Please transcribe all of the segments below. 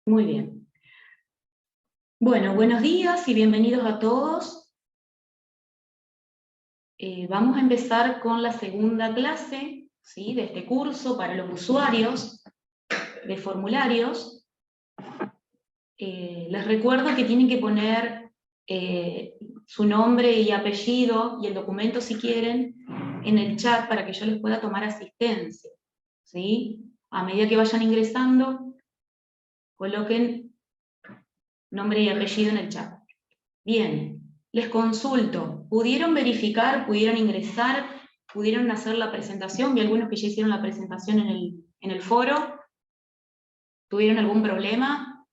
Muy bien. Bueno, buenos días y bienvenidos a todos. Vamos a empezar con la segunda clase, ¿sí?, de este curso para los usuarios de formularios. Les recuerdo que tienen que poner su nombre y apellido y el documento, si quieren, en el chat para que yo les pueda tomar asistencia, ¿sí? A medida que vayan ingresando, coloquen nombre y apellido en el chat. Bien, les consulto, ¿pudieron verificar, pudieron ingresar, pudieron hacer la presentación? Vi algunos que ya hicieron la presentación en el foro. ¿Tuvieron algún problema?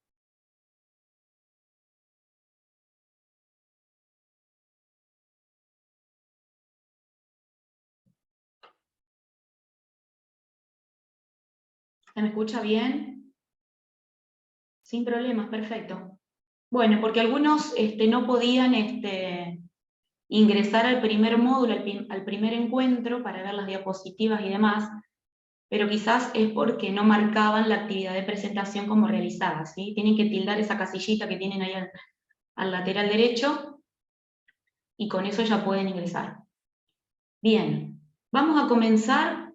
¿Se me escucha bien? Sin problemas, perfecto. Bueno, porque algunos no podían ingresar al primer módulo, al primer encuentro, para ver las diapositivas y demás, pero quizás es porque no marcaban la actividad de presentación como realizada, ¿sí? Tienen que tildar esa casillita que tienen ahí al lateral derecho, y con eso ya pueden ingresar. Bien, vamos a comenzar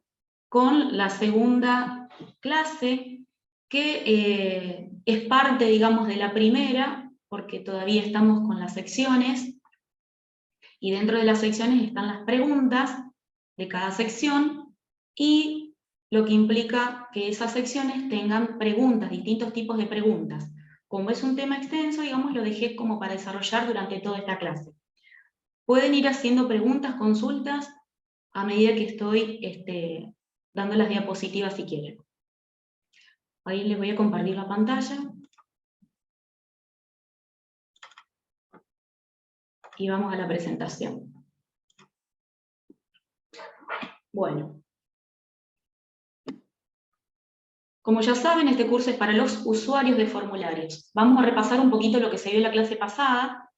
con la segunda clase, que es parte, digamos, de la primera, porque todavía estamos con las secciones, y dentro de las secciones están las preguntas de cada sección, y lo que implica que esas secciones tengan preguntas, distintos tipos de preguntas. Como es un tema extenso, digamos, lo dejé como para desarrollar durante toda esta clase. Pueden ir haciendo preguntas, consultas, a medida que estoy dando las diapositivas si quieren. Ahí les voy a compartir la pantalla. Y vamos a la presentación. Bueno. Como ya saben, este curso es para los usuarios de formularios. Vamos a repasar un poquito lo que se vio en la clase pasada,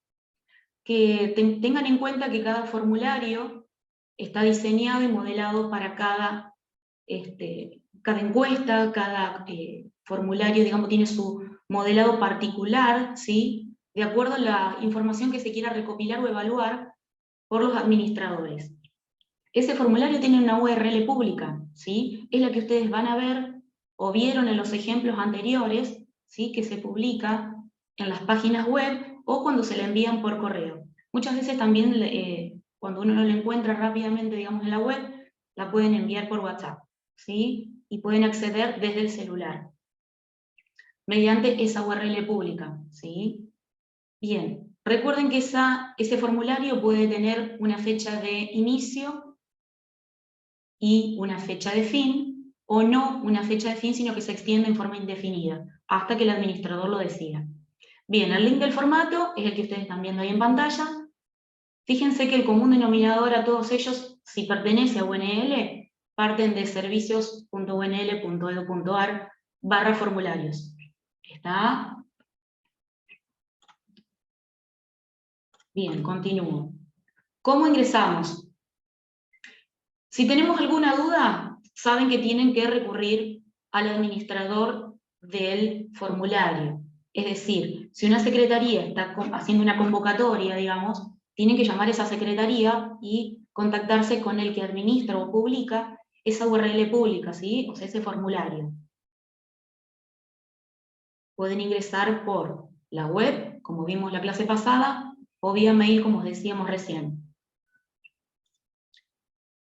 que tengan en cuenta que cada formulario está diseñado y modelado para cada encuesta, cada formulario, digamos, tiene su modelado particular, ¿sí?, de acuerdo a la información que se quiera recopilar o evaluar por los administradores. Ese formulario tiene una URL pública, ¿sí?, es la que ustedes van a ver o vieron en los ejemplos anteriores, ¿sí?, que se publica en las páginas web o cuando se le envían por correo. Muchas veces también, cuando uno no lo encuentra rápidamente, digamos, en la web, la pueden enviar por WhatsApp, ¿sí?, y pueden acceder desde el celular, mediante esa URL pública, ¿sí? Bien, recuerden que ese formulario puede tener una fecha de inicio y una fecha de fin, o no una fecha de fin, sino que se extiende en forma indefinida, hasta que el administrador lo decida. Bien, el link del formato es el que ustedes están viendo ahí en pantalla. Fíjense que el común denominador a todos ellos, si pertenece a UNL, parten de servicios.unl.edu.ar/formularios. ¿Está? Bien, continúo. ¿Cómo ingresamos? Si tenemos alguna duda, saben que tienen que recurrir al administrador del formulario. Es decir, si una secretaría está haciendo una convocatoria, digamos, tienen que llamar a esa secretaría y contactarse con el que administra o publica esa URL pública, ¿sí?, o sea, ese formulario. Pueden ingresar por la web, como vimos la clase pasada, o vía mail, como decíamos recién.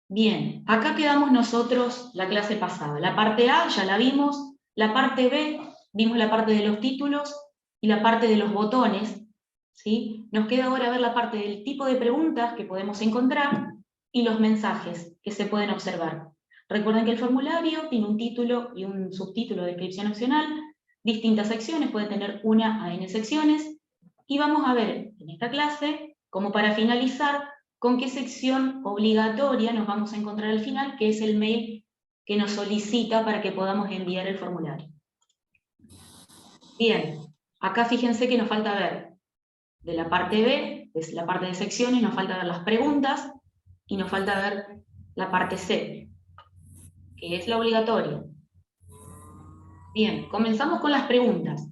Bien, acá quedamos nosotros la clase pasada. La parte A ya la vimos, la parte B, vimos la parte de los títulos y la parte de los botones, ¿sí? Nos queda ahora ver la parte del tipo de preguntas que podemos encontrar y los mensajes que se pueden observar. Recuerden que el formulario tiene un título y un subtítulo de descripción opcional, distintas secciones, puede tener una a n secciones, y vamos a ver en esta clase, como para finalizar, con qué sección obligatoria nos vamos a encontrar al final, que es el mail que nos solicita para que podamos enviar el formulario. Bien, acá fíjense que nos falta ver de la parte B, es la parte de secciones, nos falta ver las preguntas, y nos falta ver la parte C, que es la obligatoria. Bien, comenzamos con las preguntas.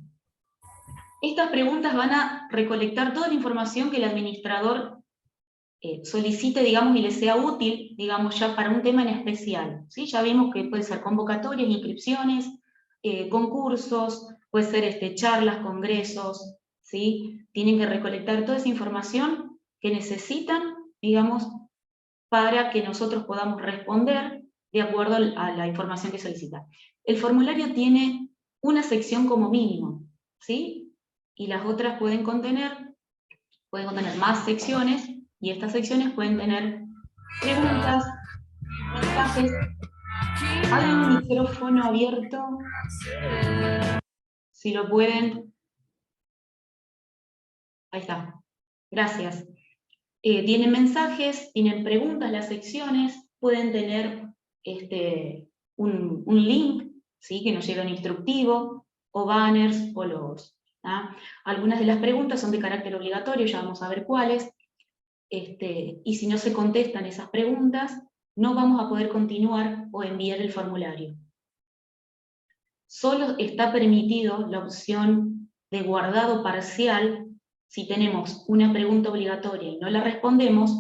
Estas preguntas van a recolectar toda la información que el administrador solicite, digamos, y le sea útil, digamos, ya para un tema en especial, ¿sí? Ya vimos que puede ser convocatorias, inscripciones, concursos, puede ser charlas, congresos, ¿sí? Tienen que recolectar toda esa información que necesitan, digamos, para que nosotros podamos responder de acuerdo a la información que solicitan. El formulario tiene una sección como mínimo, ¿sí? Y las otras pueden contener más secciones, y estas secciones pueden tener preguntas, mensajes. Hay un micrófono abierto, si lo pueden. Ahí está. Gracias. Tienen mensajes, tienen preguntas las secciones, pueden tener un link, ¿sí? Que nos llega en instructivo, o banners, o logos. Algunas de las preguntas son de carácter obligatorio, ya vamos a ver cuáles. Y si no se contestan esas preguntas, no vamos a poder continuar o enviar el formulario. Solo está permitido la opción de guardado parcial si tenemos una pregunta obligatoria y no la respondemos.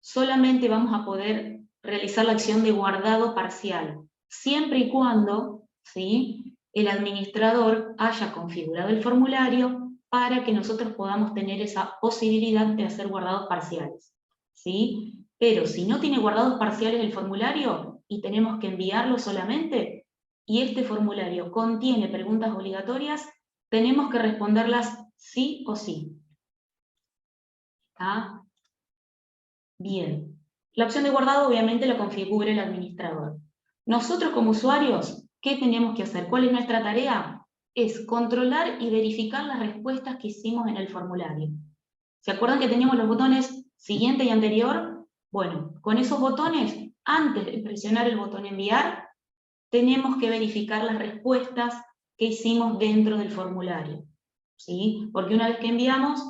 Solamente vamos a poder realizar la acción de guardado parcial, siempre y cuando, ¿sí?, el administrador haya configurado el formulario para que nosotros podamos tener esa posibilidad de hacer guardados parciales, ¿sí? Pero si no tiene guardados parciales el formulario y tenemos que enviarlo solamente, y este formulario contiene preguntas obligatorias, tenemos que responderlas sí o sí. ¿Está? Bien. La opción de guardado obviamente la configura el administrador. Nosotros como usuarios, ¿qué tenemos que hacer? ¿Cuál es nuestra tarea? Es controlar y verificar las respuestas que hicimos en el formulario. ¿Se acuerdan que teníamos los botones siguiente y anterior? Bueno, con esos botones, antes de presionar el botón enviar, tenemos que verificar las respuestas que hicimos dentro del formulario, ¿sí? Porque una vez que enviamos,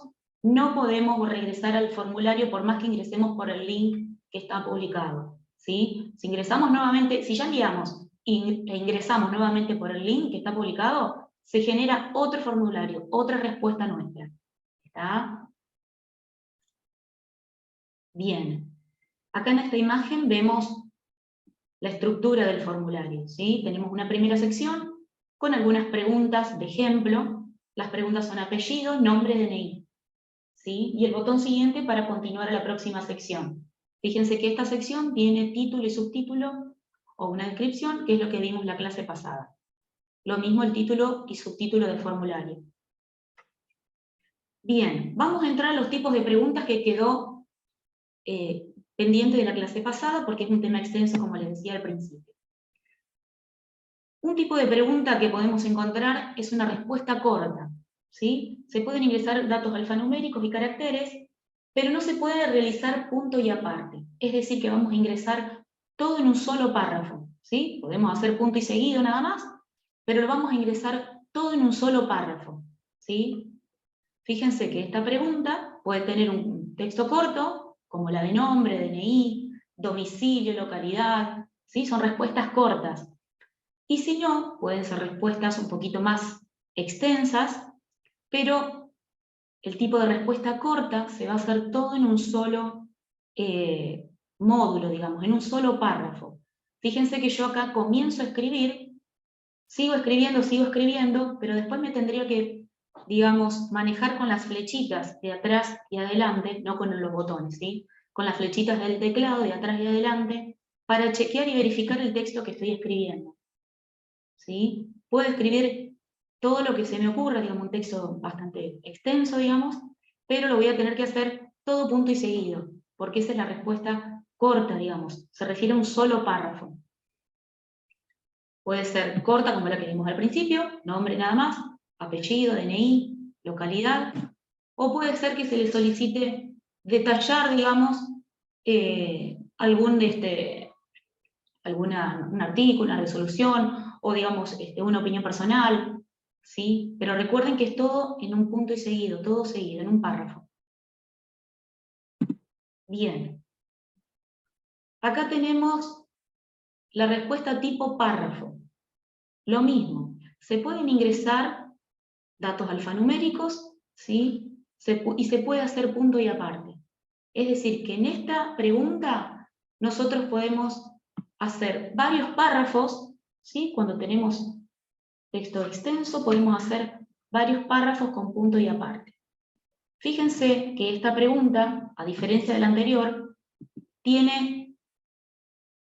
no podemos regresar al formulario por más que ingresemos por el link que está publicado, ¿sí? Si ingresamos nuevamente, si ya enviamos e ingresamos nuevamente por el link que está publicado, se genera otro formulario, otra respuesta nuestra. ¿Está? Bien. Acá en esta imagen vemos la estructura del formulario, ¿sí? Tenemos una primera sección con algunas preguntas de ejemplo. Las preguntas son apellido, nombre, DNI, ¿sí? Y el botón siguiente para continuar a la próxima sección. Fíjense que esta sección tiene título y subtítulo, o una descripción, que es lo que vimos la clase pasada. Lo mismo el título y subtítulo del formulario. Bien, vamos a entrar a los tipos de preguntas que quedó pendiente de la clase pasada, porque es un tema extenso, como les decía al principio. Un tipo de pregunta que podemos encontrar es una respuesta corta, ¿sí? Se pueden ingresar datos alfanuméricos y caracteres, pero no se puede realizar punto y aparte. Es decir, que vamos a ingresar todo en un solo párrafo, ¿sí? Podemos hacer punto y seguido nada más, pero lo vamos a ingresar todo en un solo párrafo, ¿sí? Fíjense que esta pregunta puede tener un texto corto, como la de nombre, DNI, domicilio, localidad, ¿sí? Son respuestas cortas. Y si no, pueden ser respuestas un poquito más extensas, pero el tipo de respuesta corta se va a hacer todo en un solo módulo, digamos, en un solo párrafo. Fíjense que yo acá comienzo a escribir, sigo escribiendo, pero después me tendría que, digamos, manejar con las flechitas de atrás y adelante, no con los botones, ¿sí? Con las flechitas del teclado de atrás y adelante, para chequear y verificar el texto que estoy escribiendo, ¿sí? Puedo escribir todo lo que se me ocurra, digamos, un texto bastante extenso, digamos, pero lo voy a tener que hacer todo punto y seguido, porque esa es la respuesta corta, digamos, se refiere a un solo párrafo. Puede ser corta, como la que vimos al principio, nombre nada más, apellido, DNI, localidad, o puede ser que se le solicite detallar, digamos, un artículo, una resolución, o digamos, una opinión personal, ¿sí? Pero recuerden que es todo en un punto y seguido, todo seguido, en un párrafo. Bien. Acá tenemos la respuesta tipo párrafo. Lo mismo, se pueden ingresar datos alfanuméricos, ¿sí? Y se puede hacer punto y aparte. Es decir, que en esta pregunta nosotros podemos hacer varios párrafos, ¿sí? Cuando tenemos texto extenso podemos hacer varios párrafos con punto y aparte. Fíjense que esta pregunta, a diferencia de la anterior, tiene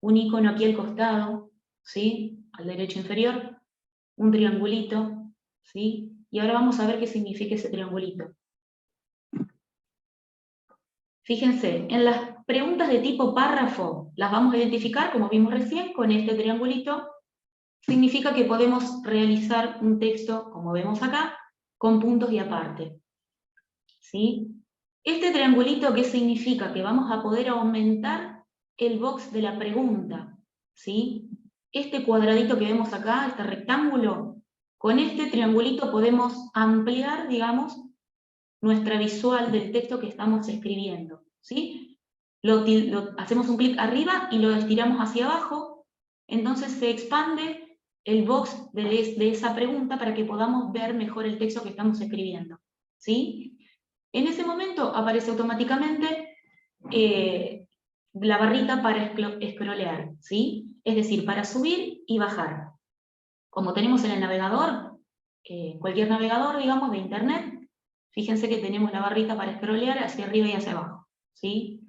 un icono aquí al costado, ¿sí? Al derecho inferior, un triangulito, ¿sí? Y ahora vamos a ver qué significa ese triangulito. Fíjense, en las preguntas de tipo párrafo las vamos a identificar, como vimos recién, con este triangulito. Significa que podemos realizar un texto, como vemos acá, con puntos y aparte. ¿Sí? Este triangulito, ¿qué significa? Que vamos a poder aumentar el box de la pregunta. ¿Sí? Este cuadradito que vemos acá, este rectángulo, con este triangulito podemos ampliar, digamos, nuestra visual del texto que estamos escribiendo. ¿Sí? Hacemos un clic arriba y lo estiramos hacia abajo, entonces se expande el box de esa pregunta para que podamos ver mejor el texto que estamos escribiendo. ¿Sí? En ese momento aparece automáticamente la barrita para scrollear, ¿sí? Es decir, para subir y bajar. Como tenemos en el navegador, cualquier navegador, digamos, de internet, fíjense que tenemos la barrita para scrollear hacia arriba y hacia abajo, ¿sí?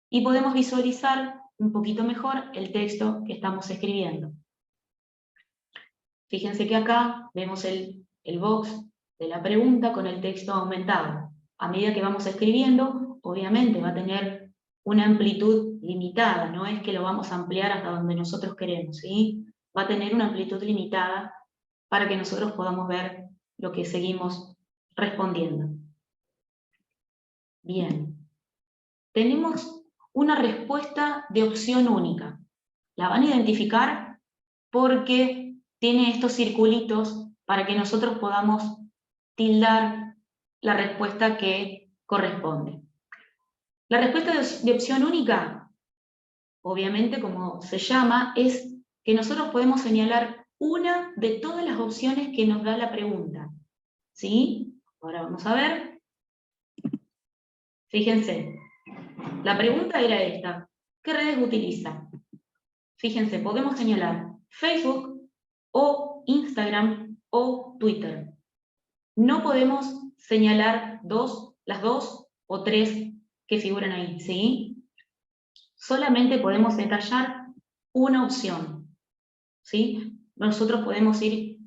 Y podemos visualizar un poquito mejor el texto que estamos escribiendo. Fíjense que acá vemos el box de la pregunta con el texto aumentado. A medida que vamos escribiendo, obviamente va a tener una amplitud limitada, no es que lo vamos a ampliar hasta donde nosotros queremos, ¿sí? Va a tener una amplitud limitada para que nosotros podamos ver lo que seguimos respondiendo. Bien. Tenemos una respuesta de opción única. La van a identificar porque tiene estos circulitos para que nosotros podamos tildar la respuesta que corresponde. La respuesta de opción única, obviamente como se llama, es que nosotros podemos señalar una de todas las opciones que nos da la pregunta. ¿Sí? Ahora vamos a ver. Fíjense, la pregunta era esta: ¿qué redes utiliza? Fíjense, podemos señalar Facebook o Instagram o Twitter. No podemos señalar las dos o tres que figuran ahí, ¿sí? Solamente podemos detallar una opción, ¿sí? Nosotros podemos ir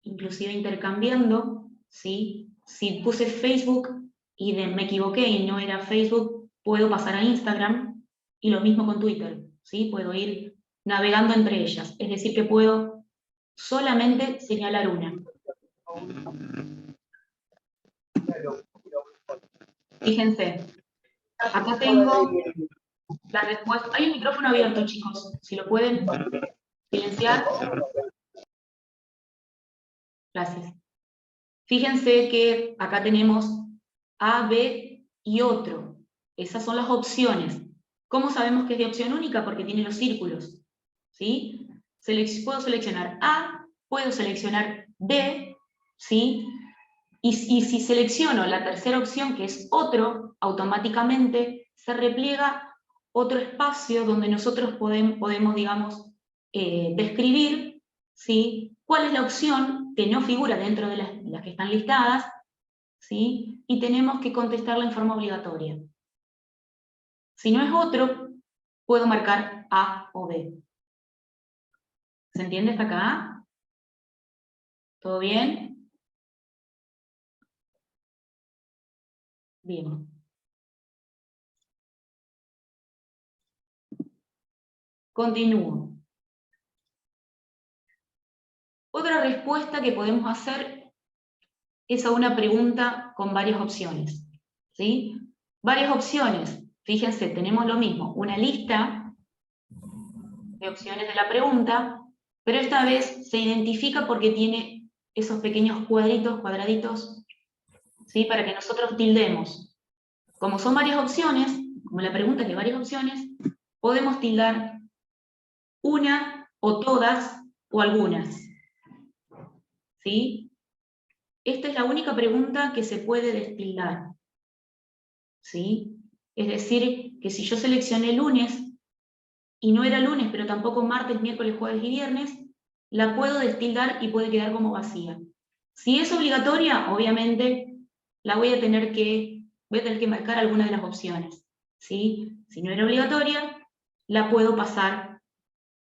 inclusive intercambiando, ¿sí? Si puse Facebook y me equivoqué y no era Facebook, puedo pasar a Instagram, y lo mismo con Twitter, ¿sí? Puedo ir navegando entre ellas, es decir, que puedo solamente señalar una. Fíjense, acá tengo la respuesta. Hay un micrófono abierto, chicos, si lo pueden silenciar. Gracias. Fíjense que acá tenemos A, B y otro. Esas son las opciones. ¿Cómo sabemos que es de opción única? Porque tiene los círculos. ¿Sí? Puedo seleccionar A, puedo seleccionar B, ¿sí? Y si selecciono la tercera opción, que es otro, automáticamente se repliega otro espacio donde nosotros podemos digamos, describir, ¿sí? Cuál es la opción que no figura dentro de las que están listadas, ¿sí? Y tenemos que contestarla en forma obligatoria. Si no es otro, puedo marcar A o B. ¿Se entiende hasta acá? ¿Todo bien? Bien. Continúo. Otra respuesta que podemos hacer es a una pregunta con varias opciones, ¿sí? Varias opciones. Fíjense, tenemos lo mismo, una lista de opciones de la pregunta, pero esta vez se identifica porque tiene esos pequeños cuadraditos, ¿sí? Para que nosotros tildemos. Como son varias opciones, como la pregunta es de varias opciones, podemos tildar una o todas o algunas, ¿sí? esta es la única pregunta que se puede destildar, ¿sí? Es decir, que si yo seleccioné lunes, y no era lunes, pero tampoco martes, miércoles, jueves y viernes, la puedo destildar y puede quedar como vacía. Si es obligatoria, obviamente, voy a tener que marcar alguna de las opciones, ¿sí? Si no era obligatoria, la puedo pasar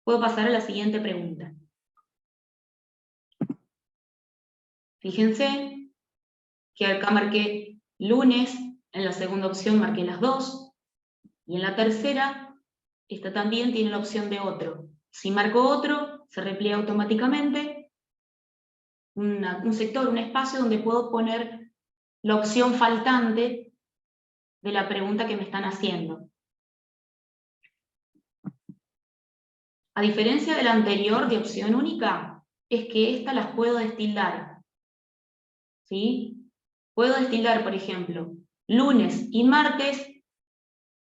a la siguiente pregunta. Fíjense que acá marqué lunes, en la segunda opción marqué las 2, y en la tercera, esta también tiene la opción de otro. Si marco otro, se repliega automáticamente un sector, un espacio donde puedo poner la opción faltante de la pregunta que me están haciendo. A diferencia de la anterior de opción única, es que estas las puedo destildar, ¿sí? Puedo destildar, por ejemplo, lunes y martes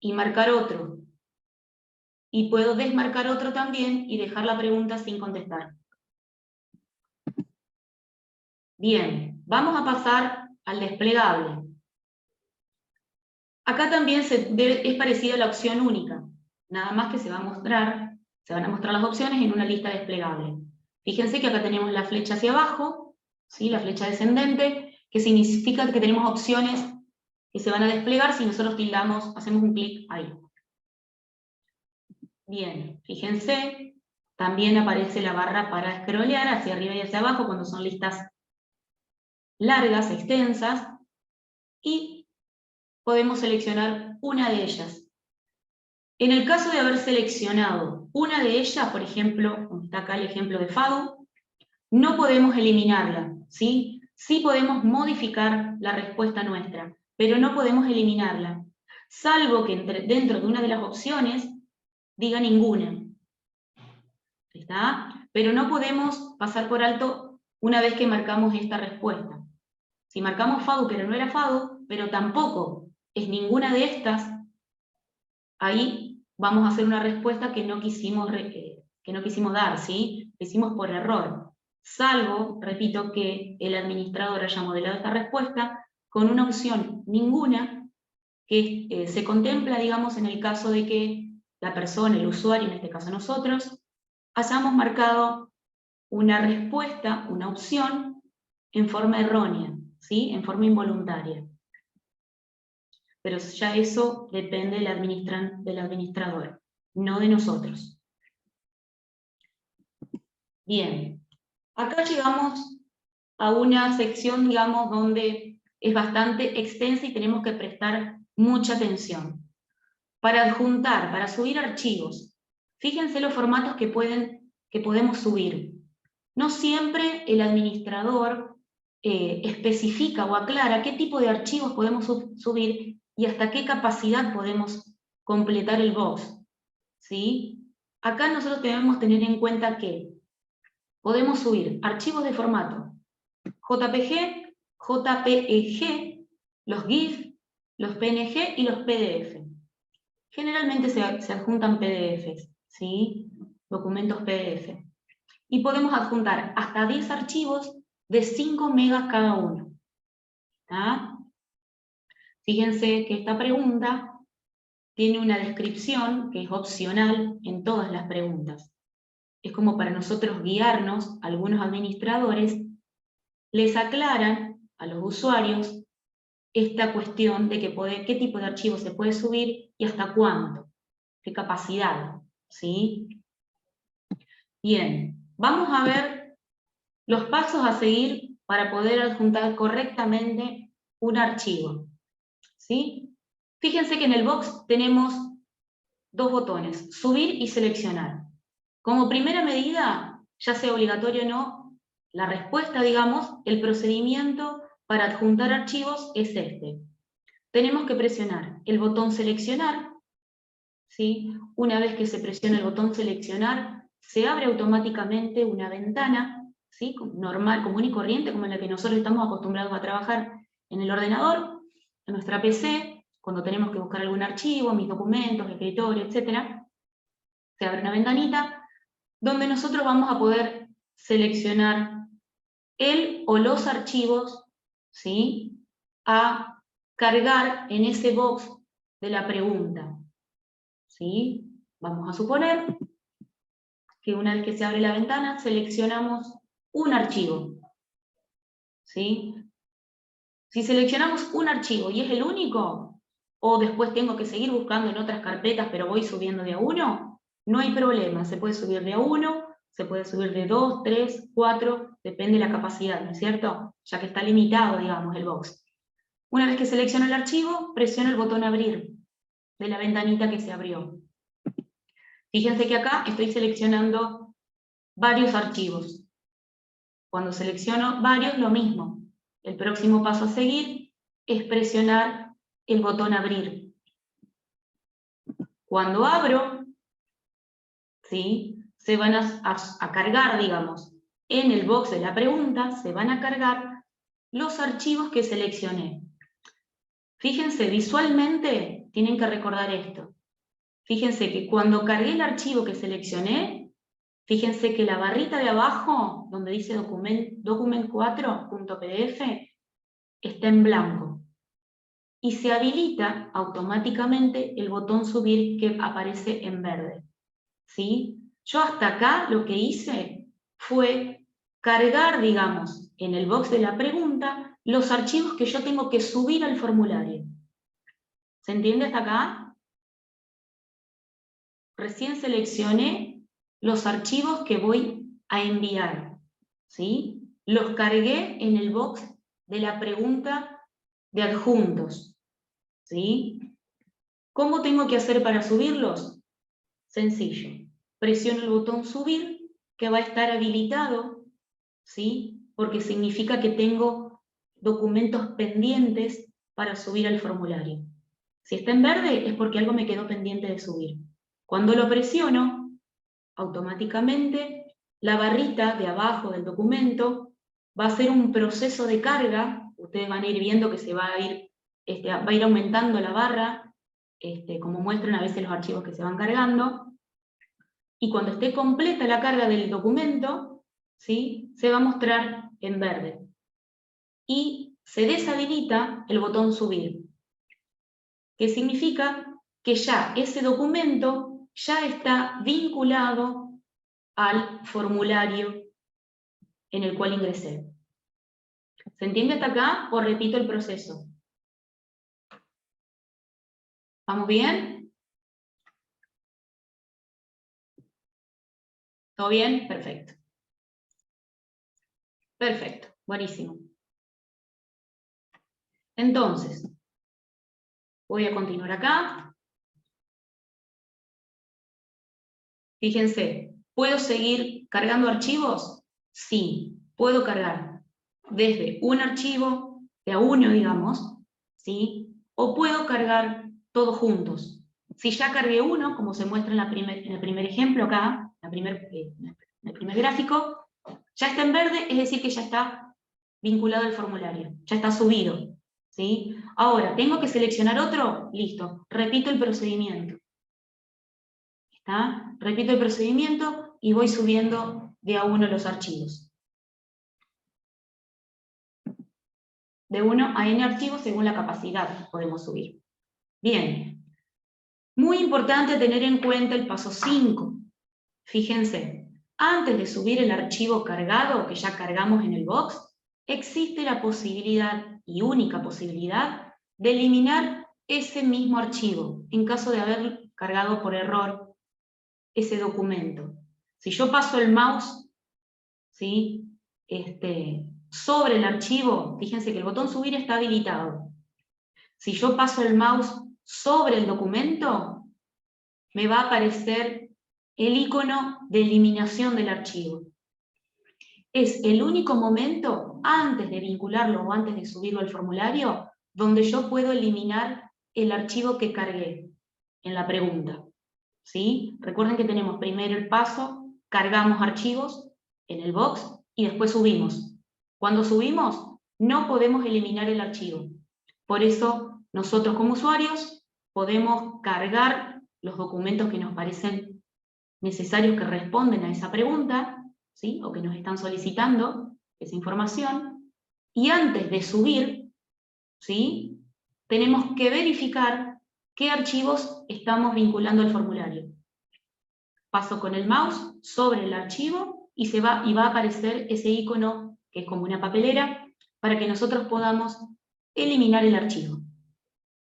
y marcar otro. Y puedo desmarcar otro también y dejar la pregunta sin contestar. Bien, vamos a pasar al desplegable. Acá también es parecida a la opción única, nada más que se van a mostrar las opciones en una lista desplegable. Fíjense que acá tenemos la flecha hacia abajo, ¿sí? La flecha descendente, que significa que tenemos opciones que se van a desplegar si nosotros hacemos un clic ahí. Bien, fíjense, también aparece la barra para scrollear hacia arriba y hacia abajo cuando son listas largas, extensas, y podemos seleccionar una de ellas. En el caso de haber seleccionado una de ellas, por ejemplo, como está acá el ejemplo de FADU, no podemos eliminarla, ¿sí? Sí podemos modificar la respuesta nuestra, pero no podemos eliminarla, salvo que dentro de una de las opciones diga ninguna. ¿Está? Pero no podemos pasar por alto una vez que marcamos esta respuesta. Si marcamos FADU pero no era FADU, pero tampoco es ninguna de estas, ahí vamos a hacer una respuesta que no quisimos dar, ¿sí? Lo hicimos por error. Salvo, repito, que el administrador haya modelado esta respuesta con una opción ninguna, que se contempla, digamos, en el caso de que la persona, el usuario, en este caso nosotros, hayamos marcado una respuesta, una opción, en forma errónea, ¿sí? En forma involuntaria. Pero ya eso depende del administrador, no de nosotros. Bien, acá llegamos a una sección, digamos, donde es bastante extensa y tenemos que prestar mucha atención. Para adjuntar, para subir archivos, fíjense los formatos que podemos subir. No siempre el administrador especifica o aclara qué tipo de archivos podemos subir y hasta qué capacidad podemos completar el box, ¿sí? Acá nosotros debemos tener en cuenta que podemos subir archivos de formato JPG, JPEG, los GIF, los PNG y los PDF. Generalmente se adjuntan PDFs, ¿sí? Documentos PDF. Y podemos adjuntar hasta 10 archivos de 5 megas cada uno. ¿Está? Fíjense que esta pregunta tiene una descripción que es opcional en todas las preguntas. Es como para nosotros guiarnos. Algunos administradores les aclaran a los usuarios esta cuestión de qué tipo de archivo se puede subir y hasta cuánto, qué capacidad, ¿sí? Bien, vamos a ver los pasos a seguir para poder adjuntar correctamente un archivo, ¿sí? Fíjense que en el box tenemos dos botones, subir y seleccionar. Como primera medida, ya sea obligatorio o no, la respuesta, digamos, el procedimiento para adjuntar archivos es este. Tenemos que presionar el botón seleccionar, ¿sí? Una vez que se presiona el botón seleccionar, se abre automáticamente una ventana, ¿sí? Normal, común y corriente, como en la que nosotros estamos acostumbrados a trabajar en el ordenador, en nuestra PC, cuando tenemos que buscar algún archivo, mis documentos, escritorio, etc. Se abre una ventanita donde nosotros vamos a poder seleccionar el o los archivos, ¿sí?, a cargar en ese box de la pregunta, ¿sí? Vamos a suponer que una vez que se abre la ventana, seleccionamos un archivo, ¿sí? Si seleccionamos un archivo y es el único, o después tengo que seguir buscando en otras carpetas, pero voy subiendo de a uno, no hay problema, se puede subir de a uno, se puede subir de 2, 3, 4, depende de la capacidad, ¿no es cierto? Ya que está limitado, digamos, el box. Una vez que selecciono el archivo, presiono el botón abrir de la ventanita que se abrió. Fíjense que acá estoy seleccionando varios archivos. Cuando selecciono varios, lo mismo. El próximo paso a seguir es presionar el botón abrir. Cuando abro, ¿sí?, se van a cargar, digamos, en el box de la pregunta, se van a cargar los archivos que seleccioné. Fíjense, visualmente tienen que recordar esto. Fíjense que cuando cargué el archivo que seleccioné, fíjense que la barrita de abajo, donde dice document4.pdf, está en blanco. Y se habilita automáticamente el botón subir que aparece en verde, ¿sí? Yo hasta acá lo que hice fue cargar, digamos, en el box de la pregunta, los archivos que yo tengo que subir al formulario. ¿Se entiende hasta acá? Recién seleccioné los archivos que voy a enviar, ¿sí? Los cargué en el box de la pregunta de adjuntos, ¿sí? ¿Cómo tengo que hacer para subirlos? Sencillo. Presiono el botón subir, que va a estar habilitado, ¿sí?, porque significa que tengo documentos pendientes para subir al formulario. Si está en verde es porque algo me quedó pendiente de subir. Cuando lo presiono, automáticamente la barrita de abajo del documento va a hacer un proceso de carga. Ustedes van a ir viendo que se va a ir aumentando la barra, como muestran a veces los archivos que se van cargando. Y cuando esté completa la carga del documento, ¿sí?, se va a mostrar en verde. Y se deshabilita el botón subir, que significa que ya ese documento ya está vinculado al formulario en el cual ingresé. ¿Se entiende hasta acá o repito el proceso? ¿Vamos bien? ¿Todo bien? Perfecto. Perfecto, buenísimo. Entonces, voy a continuar acá. Fíjense, ¿puedo seguir cargando archivos? Sí, puedo cargar desde un archivo de a uno, digamos, ¿sí?, o puedo cargar todos juntos. Si ya cargué uno, como se muestra en el primer ejemplo acá, en el primer gráfico, ya está en verde, es decir que ya está vinculado al formulario, ya está subido, ¿sí? Ahora, ¿tengo que seleccionar otro? Listo, repito el procedimiento. ¿Está? Repito el procedimiento y voy subiendo de a uno los archivos. De 1 a n archivos según la capacidad podemos subir. Bien. Muy importante tener en cuenta el paso 5. Fíjense, antes de subir el archivo cargado, que ya cargamos en el box, existe la posibilidad, y única posibilidad, de eliminar ese mismo archivo, en caso de haber cargado por error ese documento. Si yo paso el mouse, ¿sí?, sobre el archivo, fíjense que el botón subir está habilitado. Si yo paso el mouse sobre el documento, me va a aparecer el icono de eliminación del archivo. Es el único momento, antes de vincularlo o antes de subirlo al formulario, donde yo puedo eliminar el archivo que cargué en la pregunta, ¿sí? Recuerden que tenemos primero el paso, cargamos archivos en el box y después subimos. Cuando subimos, no podemos eliminar el archivo. Por eso, nosotros como usuarios podemos cargar los documentos que nos parecen necesarios, que responden a esa pregunta, ¿sí?, o que nos están solicitando, esa información, y antes de subir, ¿sí?, tenemos que verificar qué archivos estamos vinculando al formulario. Paso con el mouse sobre el archivo y va a aparecer ese icono, que es como una papelera, para que nosotros podamos eliminar el archivo.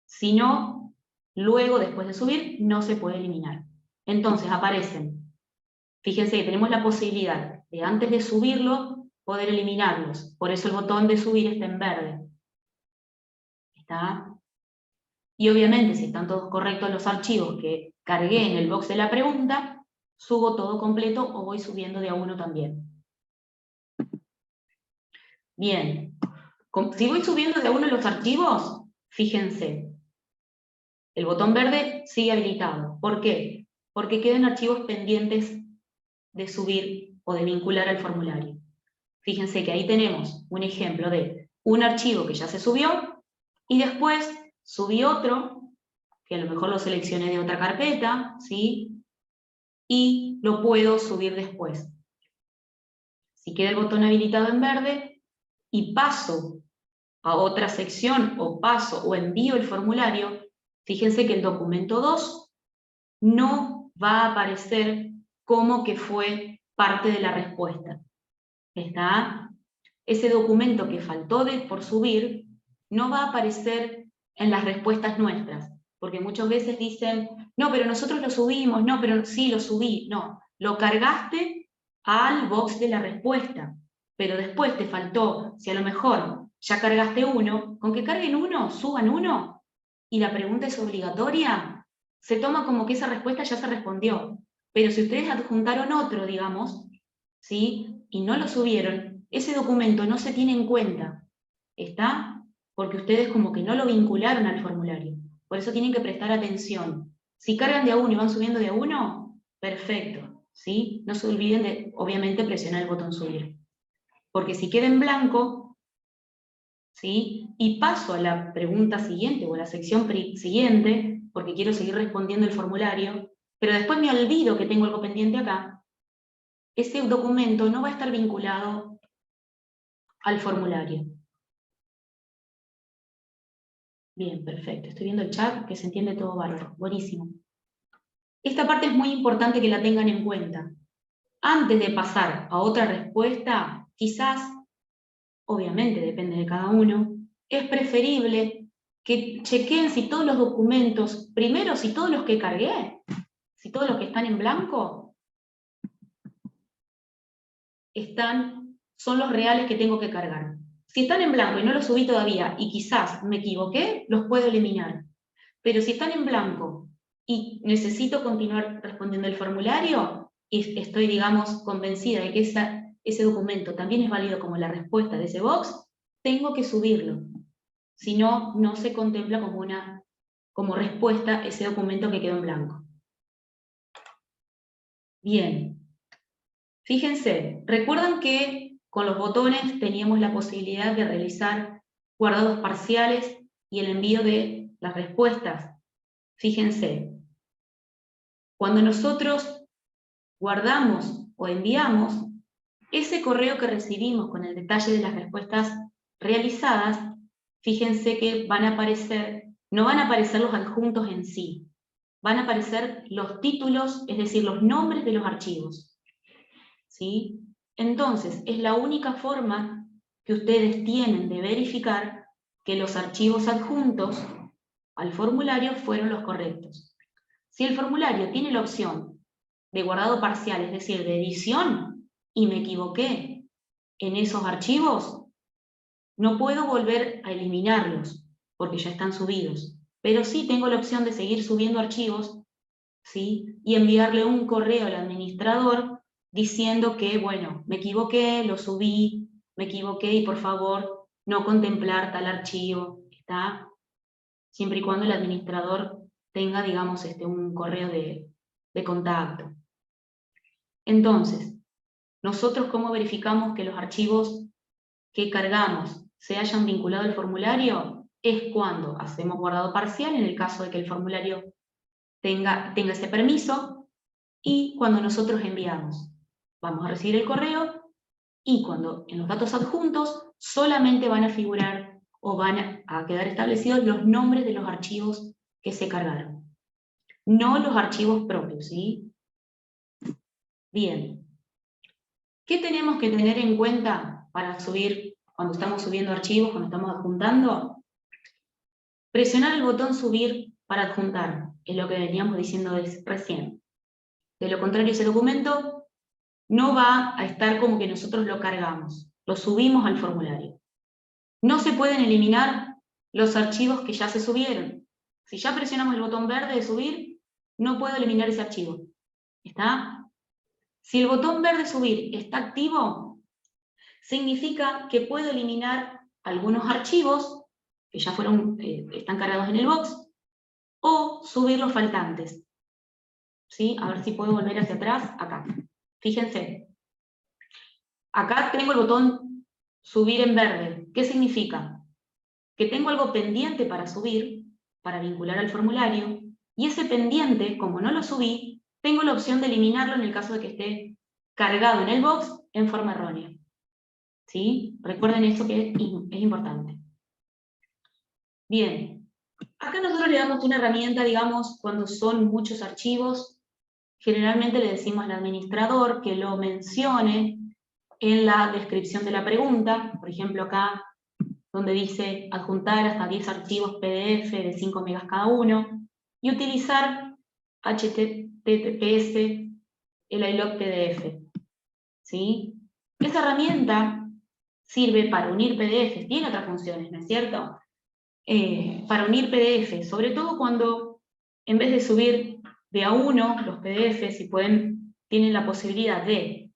Si no, luego, después de subir, no se puede eliminar. Entonces aparecen, fíjense que tenemos la posibilidad de, antes de subirlo, poder eliminarlos. Por eso el botón de subir está en verde. ¿Está? Y obviamente, si están todos correctos los archivos que cargué en el box de la pregunta, subo todo completo o voy subiendo de a uno también. Bien, si voy subiendo de a uno los archivos, fíjense, el botón verde sigue habilitado. ¿Por qué? Porque quedan archivos pendientes de subir o de vincular al formulario. Fíjense que ahí tenemos un ejemplo de un archivo que ya se subió y después subí otro, que a lo mejor lo seleccioné de otra carpeta, ¿sí?, y lo puedo subir después. Si queda el botón habilitado en verde y paso a otra sección o paso o envío el formulario, fíjense que el documento 2 no va a aparecer como que fue parte de la respuesta. ¿Está? Ese documento que faltó por subir no va a aparecer en las respuestas nuestras, porque muchas veces dicen, no, pero nosotros lo subimos, no, pero sí, lo subí. No, lo cargaste al box de la respuesta, pero después te faltó, si a lo mejor ya cargaste uno, con que carguen uno, suban uno, y la pregunta es obligatoria, se toma como que esa respuesta ya se respondió. Pero si ustedes adjuntaron otro, digamos, ¿sí?, y no lo subieron, ese documento no se tiene en cuenta. ¿Está? Porque ustedes como que no lo vincularon al formulario. Por eso tienen que prestar atención. Si cargan de a uno y van subiendo de a uno, perfecto, ¿sí? No se olviden de, obviamente, presionar el botón subir. Porque si queda en blanco, ¿sí?, y paso a la pregunta siguiente o a la sección siguiente, porque quiero seguir respondiendo el formulario, pero después me olvido que tengo algo pendiente acá, ese documento no va a estar vinculado al formulario. Bien, perfecto. Estoy viendo el chat, que se entiende todo bárbaro. Buenísimo. Esta parte es muy importante que la tengan en cuenta. Antes de pasar a otra respuesta, quizás, obviamente depende de cada uno, es preferible que chequeen si todos los documentos, primero si todos los que cargué, si todos los que están en blanco, son los reales que tengo que cargar. Si están en blanco y no los subí todavía y quizás me equivoqué, los puedo eliminar. Pero si están en blanco y necesito continuar respondiendo el formulario y estoy, digamos, convencida de que ese documento también es válido como la respuesta de ese box, tengo que subirlo. Si no, no se contempla como respuesta ese documento que quedó en blanco. Bien. Fíjense, ¿recuerdan que con los botones teníamos la posibilidad de realizar guardados parciales y el envío de las respuestas? Fíjense, cuando nosotros guardamos o enviamos, ese correo que recibimos con el detalle de las respuestas realizadas, fíjense que no van a aparecer los adjuntos en sí, van a aparecer los títulos, es decir, los nombres de los archivos. ¿Sí? Entonces, es la única forma que ustedes tienen de verificar que los archivos adjuntos al formulario fueron los correctos. Si el formulario tiene la opción de guardado parcial, es decir, de edición, y me equivoqué en esos archivos, no puedo volver a eliminarlos, porque ya están subidos. Pero sí tengo la opción de seguir subiendo archivos, ¿sí?, y enviarle un correo al administrador diciendo que, bueno, me equivoqué, lo subí, me equivoqué y por favor no contemplar tal archivo, ¿está? Siempre y cuando el administrador tenga, digamos, un correo de contacto. Entonces, nosotros ¿cómo verificamos que los archivos que cargamos se hayan vinculado al formulario? Es cuando hacemos guardado parcial, en el caso de que el formulario tenga ese permiso, y cuando nosotros enviamos. Vamos a recibir el correo y cuando en los datos adjuntos solamente van a figurar o van a quedar establecidos los nombres de los archivos que se cargaron, no los archivos propios, ¿sí? Bien. ¿Qué tenemos que tener en cuenta para subir, cuando estamos subiendo archivos, cuando estamos adjuntando? Presionar el botón subir para adjuntar, es lo que veníamos diciendo recién. De lo contrario, ese documento no va a estar como que nosotros lo cargamos, lo subimos al formulario. No se pueden eliminar los archivos que ya se subieron. Si ya presionamos el botón verde de subir, no puedo eliminar ese archivo. ¿Está? Si el botón verde subir está activo, significa que puedo eliminar algunos archivos que ya están cargados en el box, o subir los faltantes. ¿Sí? A ver si puedo volver hacia atrás, acá. Fíjense. Acá tengo el botón subir en verde. ¿Qué significa? Que tengo algo pendiente para subir, para vincular al formulario, y ese pendiente, como no lo subí, tengo la opción de eliminarlo en el caso de que esté cargado en el box en forma errónea. ¿Sí? Recuerden eso que es importante. Bien, acá nosotros le damos una herramienta, digamos, cuando son muchos archivos, generalmente le decimos al administrador que lo mencione en la descripción de la pregunta, por ejemplo acá, donde dice adjuntar hasta 10 archivos PDF de 5 megas cada uno, y utilizar HTTPS, el iLog PDF. ¿Sí? Esa herramienta sirve para unir PDFs, tiene otras funciones, ¿no es cierto? Para unir PDFs, sobre todo cuando en vez de subir de a uno los PDFs, tienen la posibilidad de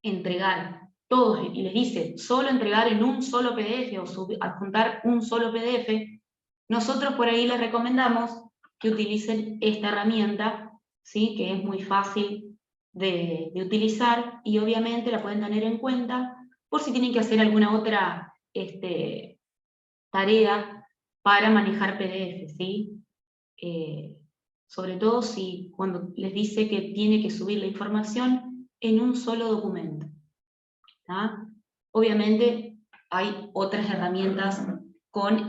entregar todos, y les dice solo entregar en un solo PDF o adjuntar un solo PDF, nosotros por ahí les recomendamos que utilicen esta herramienta, ¿sí? Que es muy fácil de utilizar, y obviamente la pueden tener en cuenta por si tienen que hacer alguna otra tarea para manejar PDF, ¿sí? Sobre todo cuando les dice que tiene que subir la información en un solo documento. ¿Tá? Obviamente hay otras herramientas con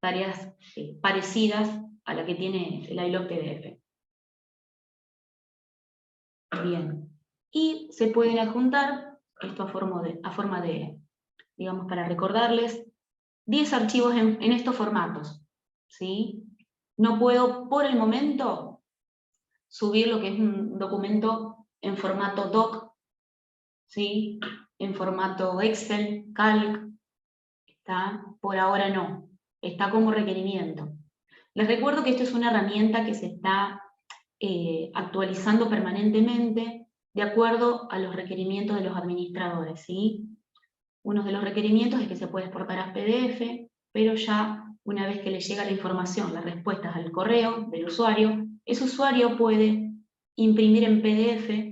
tareas parecidas a la que tiene el iLog PDF. Bien. Y se pueden adjuntar, esto a forma de, digamos, para recordarles, 10 archivos en estos formatos. ¿Sí? No puedo, por el momento, subir lo que es un documento en formato doc, ¿sí? En formato Excel, Calc, ¿está? Por ahora no, está como requerimiento. Les recuerdo que esto es una herramienta que se está actualizando permanentemente de acuerdo a los requerimientos de los administradores, ¿sí? Uno de los requerimientos es que se puede exportar a PDF, pero ya una vez que le llega la información, las respuestas al correo del usuario, ese usuario puede imprimir en PDF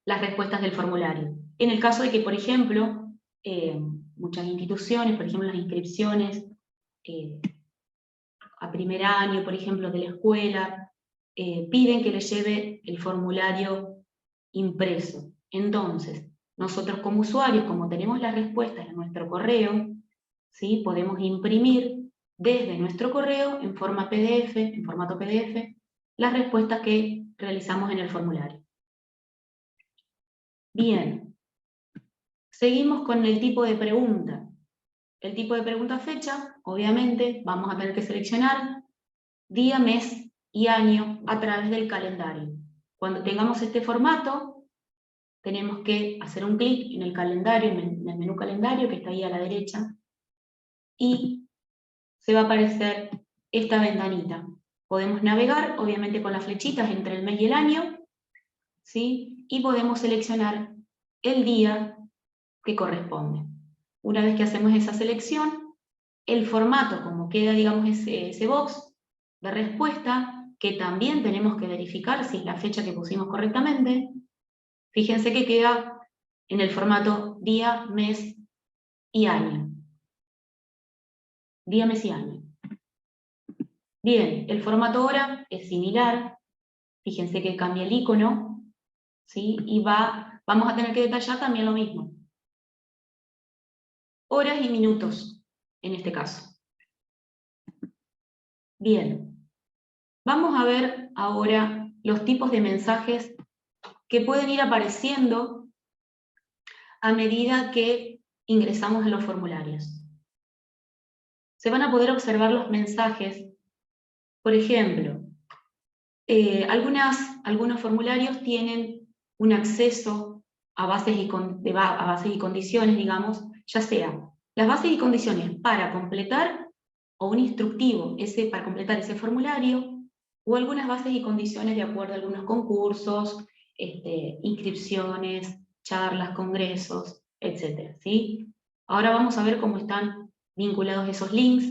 las respuestas del formulario. En el caso de que, por ejemplo, muchas instituciones, por ejemplo las inscripciones a primer año, por ejemplo, de la escuela, piden que les lleve el formulario impreso. Entonces, nosotros como usuarios, como tenemos las respuestas en nuestro correo, ¿sí? Podemos imprimir desde nuestro correo en formato PDF, las respuestas que realizamos en el formulario. Bien, seguimos con el tipo de pregunta. El tipo de pregunta fecha, obviamente, vamos a tener que seleccionar día, mes y año a través del calendario. Cuando tengamos este formato, tenemos que hacer un clic en el calendario, en el menú calendario que está ahí a la derecha, y se va a aparecer esta ventanita. Podemos navegar, obviamente con las flechitas entre el mes y el año, ¿sí? Y podemos seleccionar el día que corresponde. Una vez que hacemos esa selección, el formato, como queda, digamos, ese box de respuesta, que también tenemos que verificar si es la fecha que pusimos correctamente, fíjense que queda en el formato día, mes y año. Día, mes y año. Bien, el formato hora es similar, fíjense que cambia el icono, ¿sí? Y va vamos a tener que detallar también lo mismo. Horas y minutos, en este caso. Bien, vamos a ver ahora los tipos de mensajes que pueden ir apareciendo a medida que ingresamos en los formularios. Se van a poder observar los mensajes, por ejemplo, algunos formularios tienen un acceso a bases y condiciones, digamos, ya sea las bases y condiciones para completar o un instructivo para completar ese formulario, o algunas bases y condiciones de acuerdo a algunos concursos, inscripciones, charlas, congresos, etc. ¿Sí? Ahora vamos a ver cómo están vinculados esos links.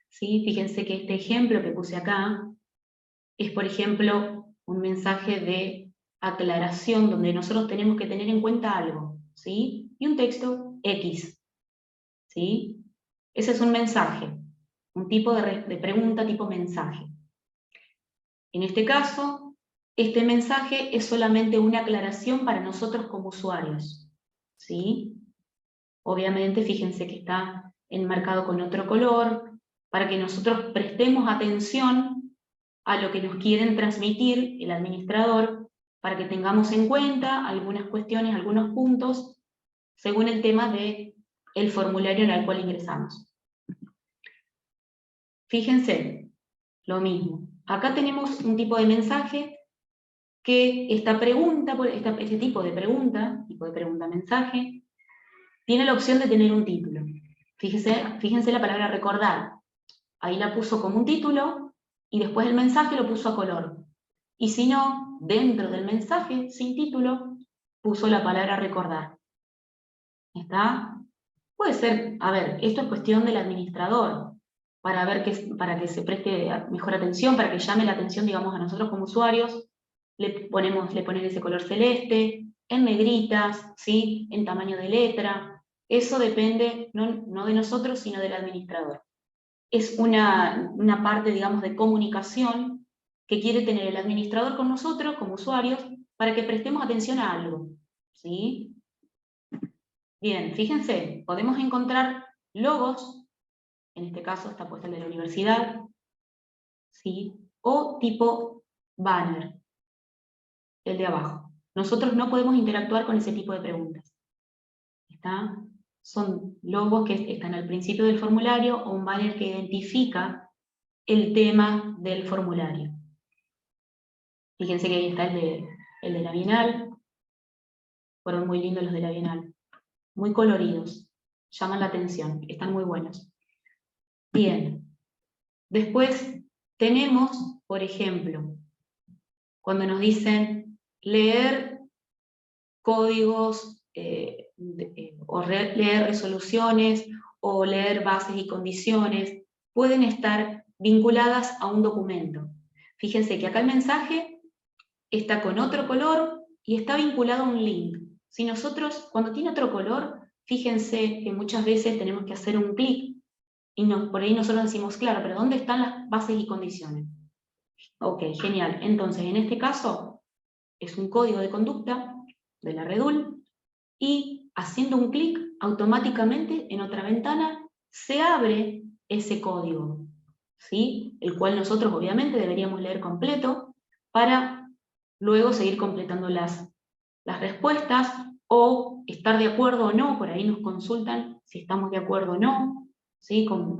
¿Sí? Fíjense que este ejemplo que puse acá es, por ejemplo, un mensaje de aclaración donde nosotros tenemos que tener en cuenta algo, ¿sí? Y un texto X, ¿sí? Ese es un mensaje, un tipo de pregunta tipo mensaje. En este caso, este mensaje es solamente una aclaración para nosotros como usuarios, ¿sí? Obviamente, fíjense que está enmarcado con otro color, para que nosotros prestemos atención a lo que nos quieren transmitir el administrador, para que tengamos en cuenta algunas cuestiones, algunos puntos, según el tema del formulario en el cual ingresamos. Fíjense, lo mismo. Acá tenemos un tipo de mensaje que este tipo de pregunta-mensaje, tiene la opción de tener un título. Fíjense la palabra recordar. Ahí la puso como un título y después el mensaje lo puso a color. Y si no, dentro del mensaje, sin título, puso la palabra recordar. ¿Está? Puede ser, a ver, esto es cuestión del administrador, para que se preste mejor atención, para que llame la atención, digamos, a nosotros como usuarios. Le ponen ese color celeste, en negritas, ¿sí? En tamaño de letra. Eso depende no de nosotros, sino del administrador. Es una parte, digamos, de comunicación que quiere tener el administrador con nosotros, como usuarios, para que prestemos atención a algo, ¿sí? Bien, fíjense, podemos encontrar logos, en este caso está puesto el de la universidad, ¿sí? O tipo banner, el de abajo. Nosotros no podemos interactuar con ese tipo de preguntas. ¿Está? Son logos que están al principio del formulario o un banner que identifica el tema del formulario. Fíjense que ahí está el de la Bienal. Fueron muy lindos los de la Bienal. Muy coloridos. Llaman la atención. Están muy buenos. Bien. Después tenemos, por ejemplo, cuando nos dicen leer códigos o leer resoluciones o leer bases y condiciones, pueden estar vinculadas a un documento. Fíjense que acá el mensaje está con otro color y está vinculado a un link. Si nosotros, cuando tiene otro color, fíjense que muchas veces tenemos que hacer un clic y por ahí nosotros decimos, claro, pero ¿dónde están las bases y condiciones? Ok, genial. Entonces, en este caso, es un código de conducta de la Redul y haciendo un clic, automáticamente en otra ventana se abre ese código, ¿sí? El cual nosotros obviamente deberíamos leer completo para luego seguir completando las respuestas o estar de acuerdo o no, por ahí nos consultan si estamos de acuerdo o no, ¿sí? Con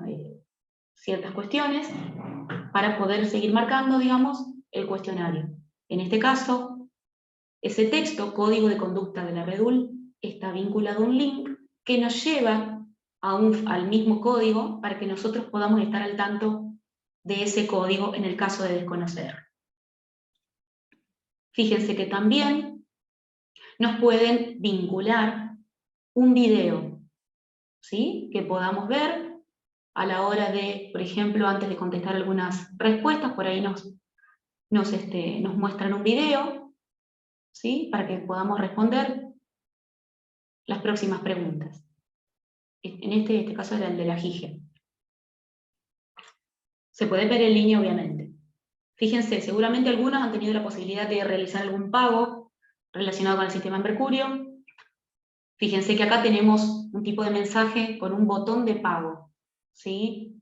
ciertas cuestiones, para poder seguir marcando, digamos, el cuestionario. En este caso, ese texto, código de conducta de la Redul, está vinculado a un link que nos lleva al mismo código para que nosotros podamos estar al tanto de ese código en el caso de desconocer. Fíjense que también nos pueden vincular un video, ¿sí? Que podamos ver a la hora de, por ejemplo, antes de contestar algunas respuestas, por ahí nos muestran un video, ¿sí? Para que podamos responder las próximas preguntas. En este caso era el de la GIGE. Se puede ver en línea, obviamente. Fíjense, seguramente algunos han tenido la posibilidad de realizar algún pago relacionado con el sistema Mercurio. Fíjense que acá tenemos un tipo de mensaje con un botón de pago, ¿sí?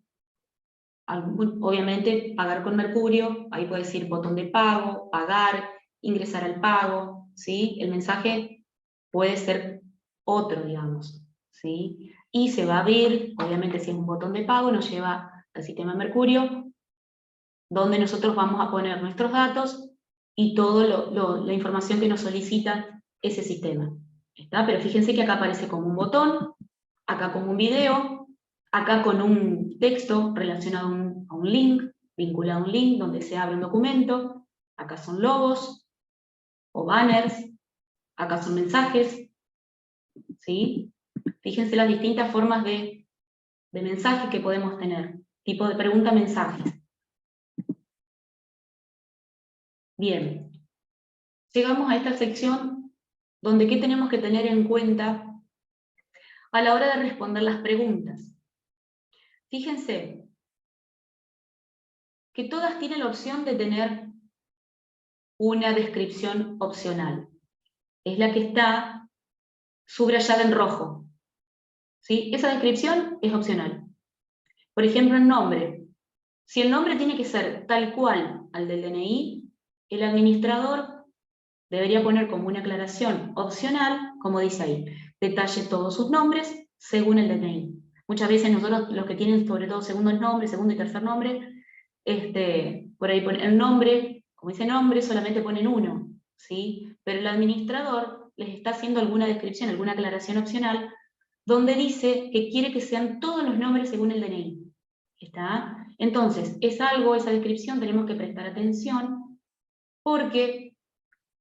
Obviamente, pagar con Mercurio, ahí puede decir botón de pago, pagar, ingresar al pago, ¿sí? El mensaje puede ser otro, digamos, ¿sí? Y se va a abrir, obviamente si es un botón de pago, nos lleva al sistema Mercurio, donde nosotros vamos a poner nuestros datos y toda la información que nos solicita ese sistema. ¿Está? Pero fíjense que acá aparece como un botón, acá como un video, acá con un texto relacionado a un link, vinculado a un link donde se abre un documento, acá son logos o banners, acá son mensajes, ¿sí? Fíjense las distintas formas de mensajes que podemos tener, tipo de pregunta-mensajes. Bien, llegamos a esta sección donde ¿qué tenemos que tener en cuenta a la hora de responder las preguntas? Fíjense que todas tienen la opción de tener una descripción opcional. Es la que está subrayada en rojo, ¿sí? Esa descripción es opcional. Por ejemplo, el nombre. Si el nombre tiene que ser tal cual al del DNI, el administrador debería poner como una aclaración opcional, como dice ahí, detalle todos sus nombres según el DNI. Muchas veces nosotros, los que tienen sobre todo segundo y tercer nombre, por ahí ponen el nombre, como dice nombre, solamente ponen uno, ¿sí? Pero el administrador les está haciendo alguna descripción, alguna aclaración opcional, donde dice que quiere que sean todos los nombres según el DNI. ¿Está? Entonces, esa descripción tenemos que prestar atención, porque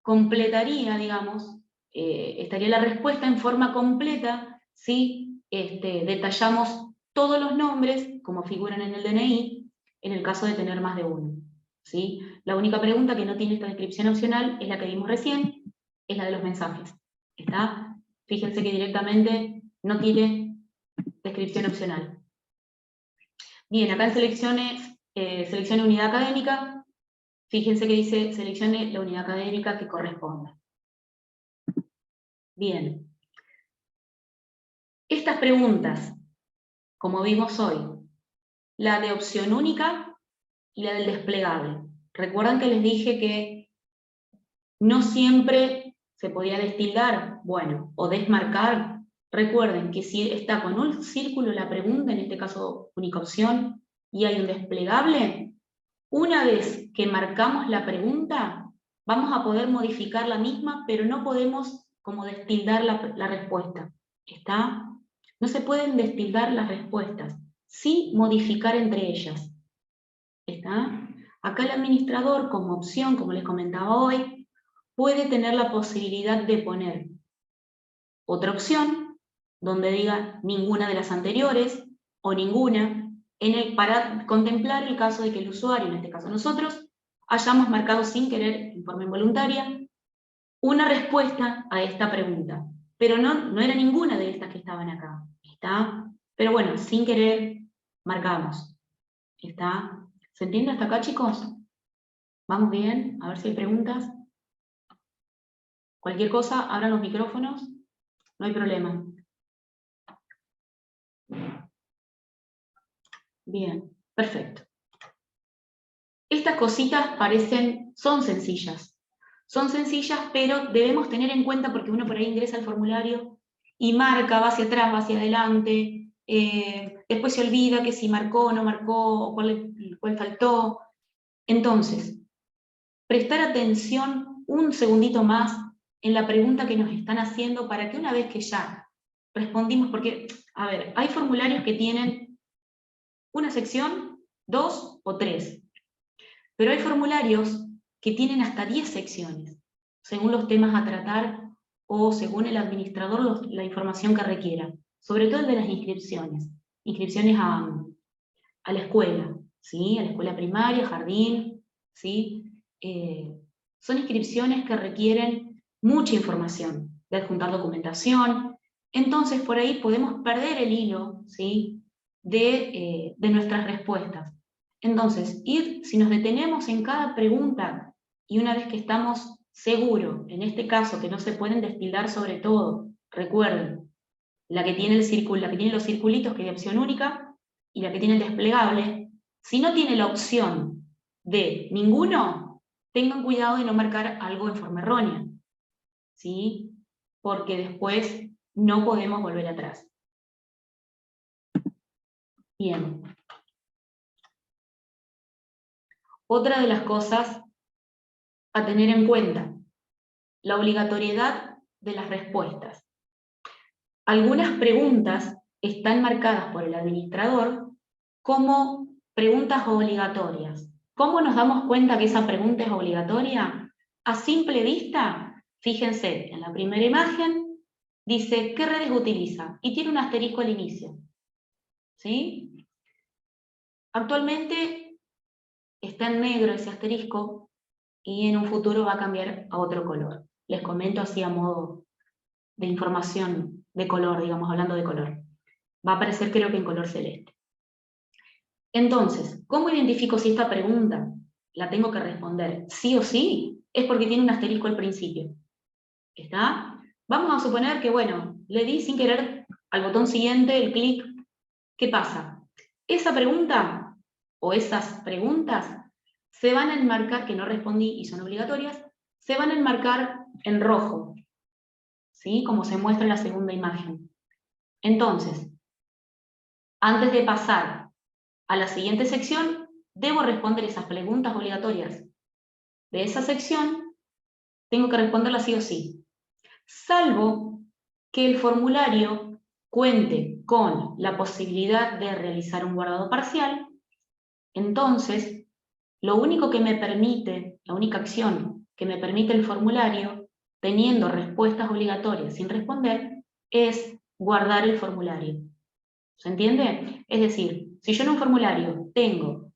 completaría, digamos, estaría la respuesta en forma completa si detallamos todos los nombres, como figuran en el DNI, en el caso de tener más de uno, ¿sí? La única pregunta que no tiene esta descripción opcional es la que vimos recién, es la de los mensajes, ¿está? Fíjense que directamente no tiene descripción opcional. Bien, acá en seleccione unidad académica, fíjense que dice seleccione la unidad académica que corresponda. Bien. Estas preguntas, como vimos hoy, la de opción única y la del desplegable. Recuerdan que les dije que no siempre se podía destildar, bueno, o desmarcar. Recuerden que si está con un círculo la pregunta, en este caso única opción, y hay un desplegable, una vez que marcamos la pregunta, vamos a poder modificar la misma, pero no podemos como destildar la respuesta. ¿Está? No se pueden destildar las respuestas, sí modificar entre ellas. ¿Está? Acá el administrador, como opción, como les comentaba hoy, puede tener la posibilidad de poner otra opción, donde diga ninguna de las anteriores, o ninguna, para contemplar el caso de que el usuario, en este caso nosotros, hayamos marcado sin querer, en forma involuntaria, una respuesta a esta pregunta. Pero no era ninguna de estas que estaban acá. ¿Está? Pero bueno, sin querer, marcamos. ¿Está? ¿Se entiende hasta acá, chicos? ¿Vamos bien? A ver si hay preguntas. Cualquier cosa, abran los micrófonos. No hay problema. Bien, perfecto. Estas cositas son sencillas. Son sencillas, pero debemos tener en cuenta, porque uno por ahí ingresa al formulario y marca, va hacia atrás, va hacia adelante, después se olvida que si marcó o no marcó, o cuál faltó. Entonces, prestar atención un segundito más en la pregunta que nos están haciendo para que una vez que ya respondimos, porque, a ver, hay formularios que tienen una sección, 2 o 3, pero hay formularios que tienen hasta 10 secciones, según los temas a tratar o según el administrador la información que requiera, sobre todo el de las inscripciones a la escuela, ¿sí? A la escuela primaria, jardín, ¿sí? Son inscripciones que requieren mucha información, de adjuntar documentación, entonces por ahí podemos perder el hilo, ¿sí? de nuestras respuestas. Entonces, si nos detenemos en cada pregunta y una vez que estamos seguro, en este caso, que no se pueden destildar sobre todo, recuerden, la que tiene el círculo, la que tiene los circulitos, que es de opción única, y la que tiene el desplegable. Si no tiene la opción de ninguno, tengan cuidado de no marcar algo en forma errónea, ¿sí? Porque después no podemos volver atrás. Bien. Otra de las cosas a tener en cuenta, la obligatoriedad de las respuestas. Algunas preguntas están marcadas por el administrador como preguntas obligatorias. ¿Cómo nos damos cuenta que esa pregunta es obligatoria? A simple vista, fíjense, en la primera imagen dice ¿qué redes utiliza? Y tiene un asterisco al inicio. ¿Sí? Actualmente está en negro ese asterisco y en un futuro va a cambiar a otro color. Les comento así a modo de información de color, digamos, hablando de color. Va a aparecer creo que en color celeste. Entonces, ¿cómo identifico si esta pregunta la tengo que responder sí o sí? Es porque tiene un asterisco al principio. ¿Está? Vamos a suponer que, bueno, le di sin querer al botón siguiente, el clic. ¿Qué pasa? Esa pregunta o esas preguntas se van a enmarcar, que no respondí y son obligatorias, se van a enmarcar en rojo, ¿sí? Como se muestra en la segunda imagen. Entonces, antes de pasar a la siguiente sección, debo responder esas preguntas obligatorias de esa sección, tengo que responderlas sí o sí. Salvo que el formulario cuente con la posibilidad de realizar un guardado parcial, entonces, lo único que me permite, la única acción que me permite el formulario, teniendo respuestas obligatorias sin responder, es guardar el formulario. ¿Se entiende? Es decir, si yo en un formulario tengo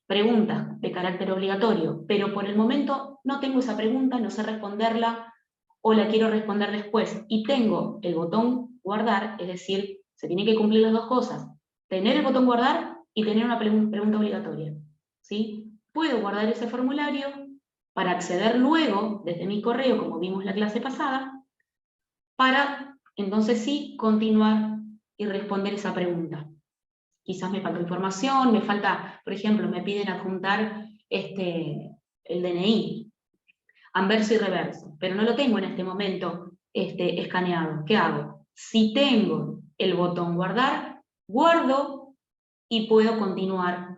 preguntas de carácter obligatorio, pero por el momento no tengo esa pregunta, no sé responderla o la quiero responder después y tengo el botón guardar, es decir, se tienen que cumplir las dos cosas, tener el botón guardar y tener una pregunta obligatoria, ¿sí? Puedo guardar ese formulario para acceder luego desde mi correo, como vimos la clase pasada, para entonces sí continuar y responder esa pregunta. Quizás me falta información, me falta, por ejemplo, me piden adjuntar el DNI, anverso y reverso, pero no lo tengo en este momento escaneado. ¿Qué hago? Si tengo el botón guardar, guardo y puedo continuar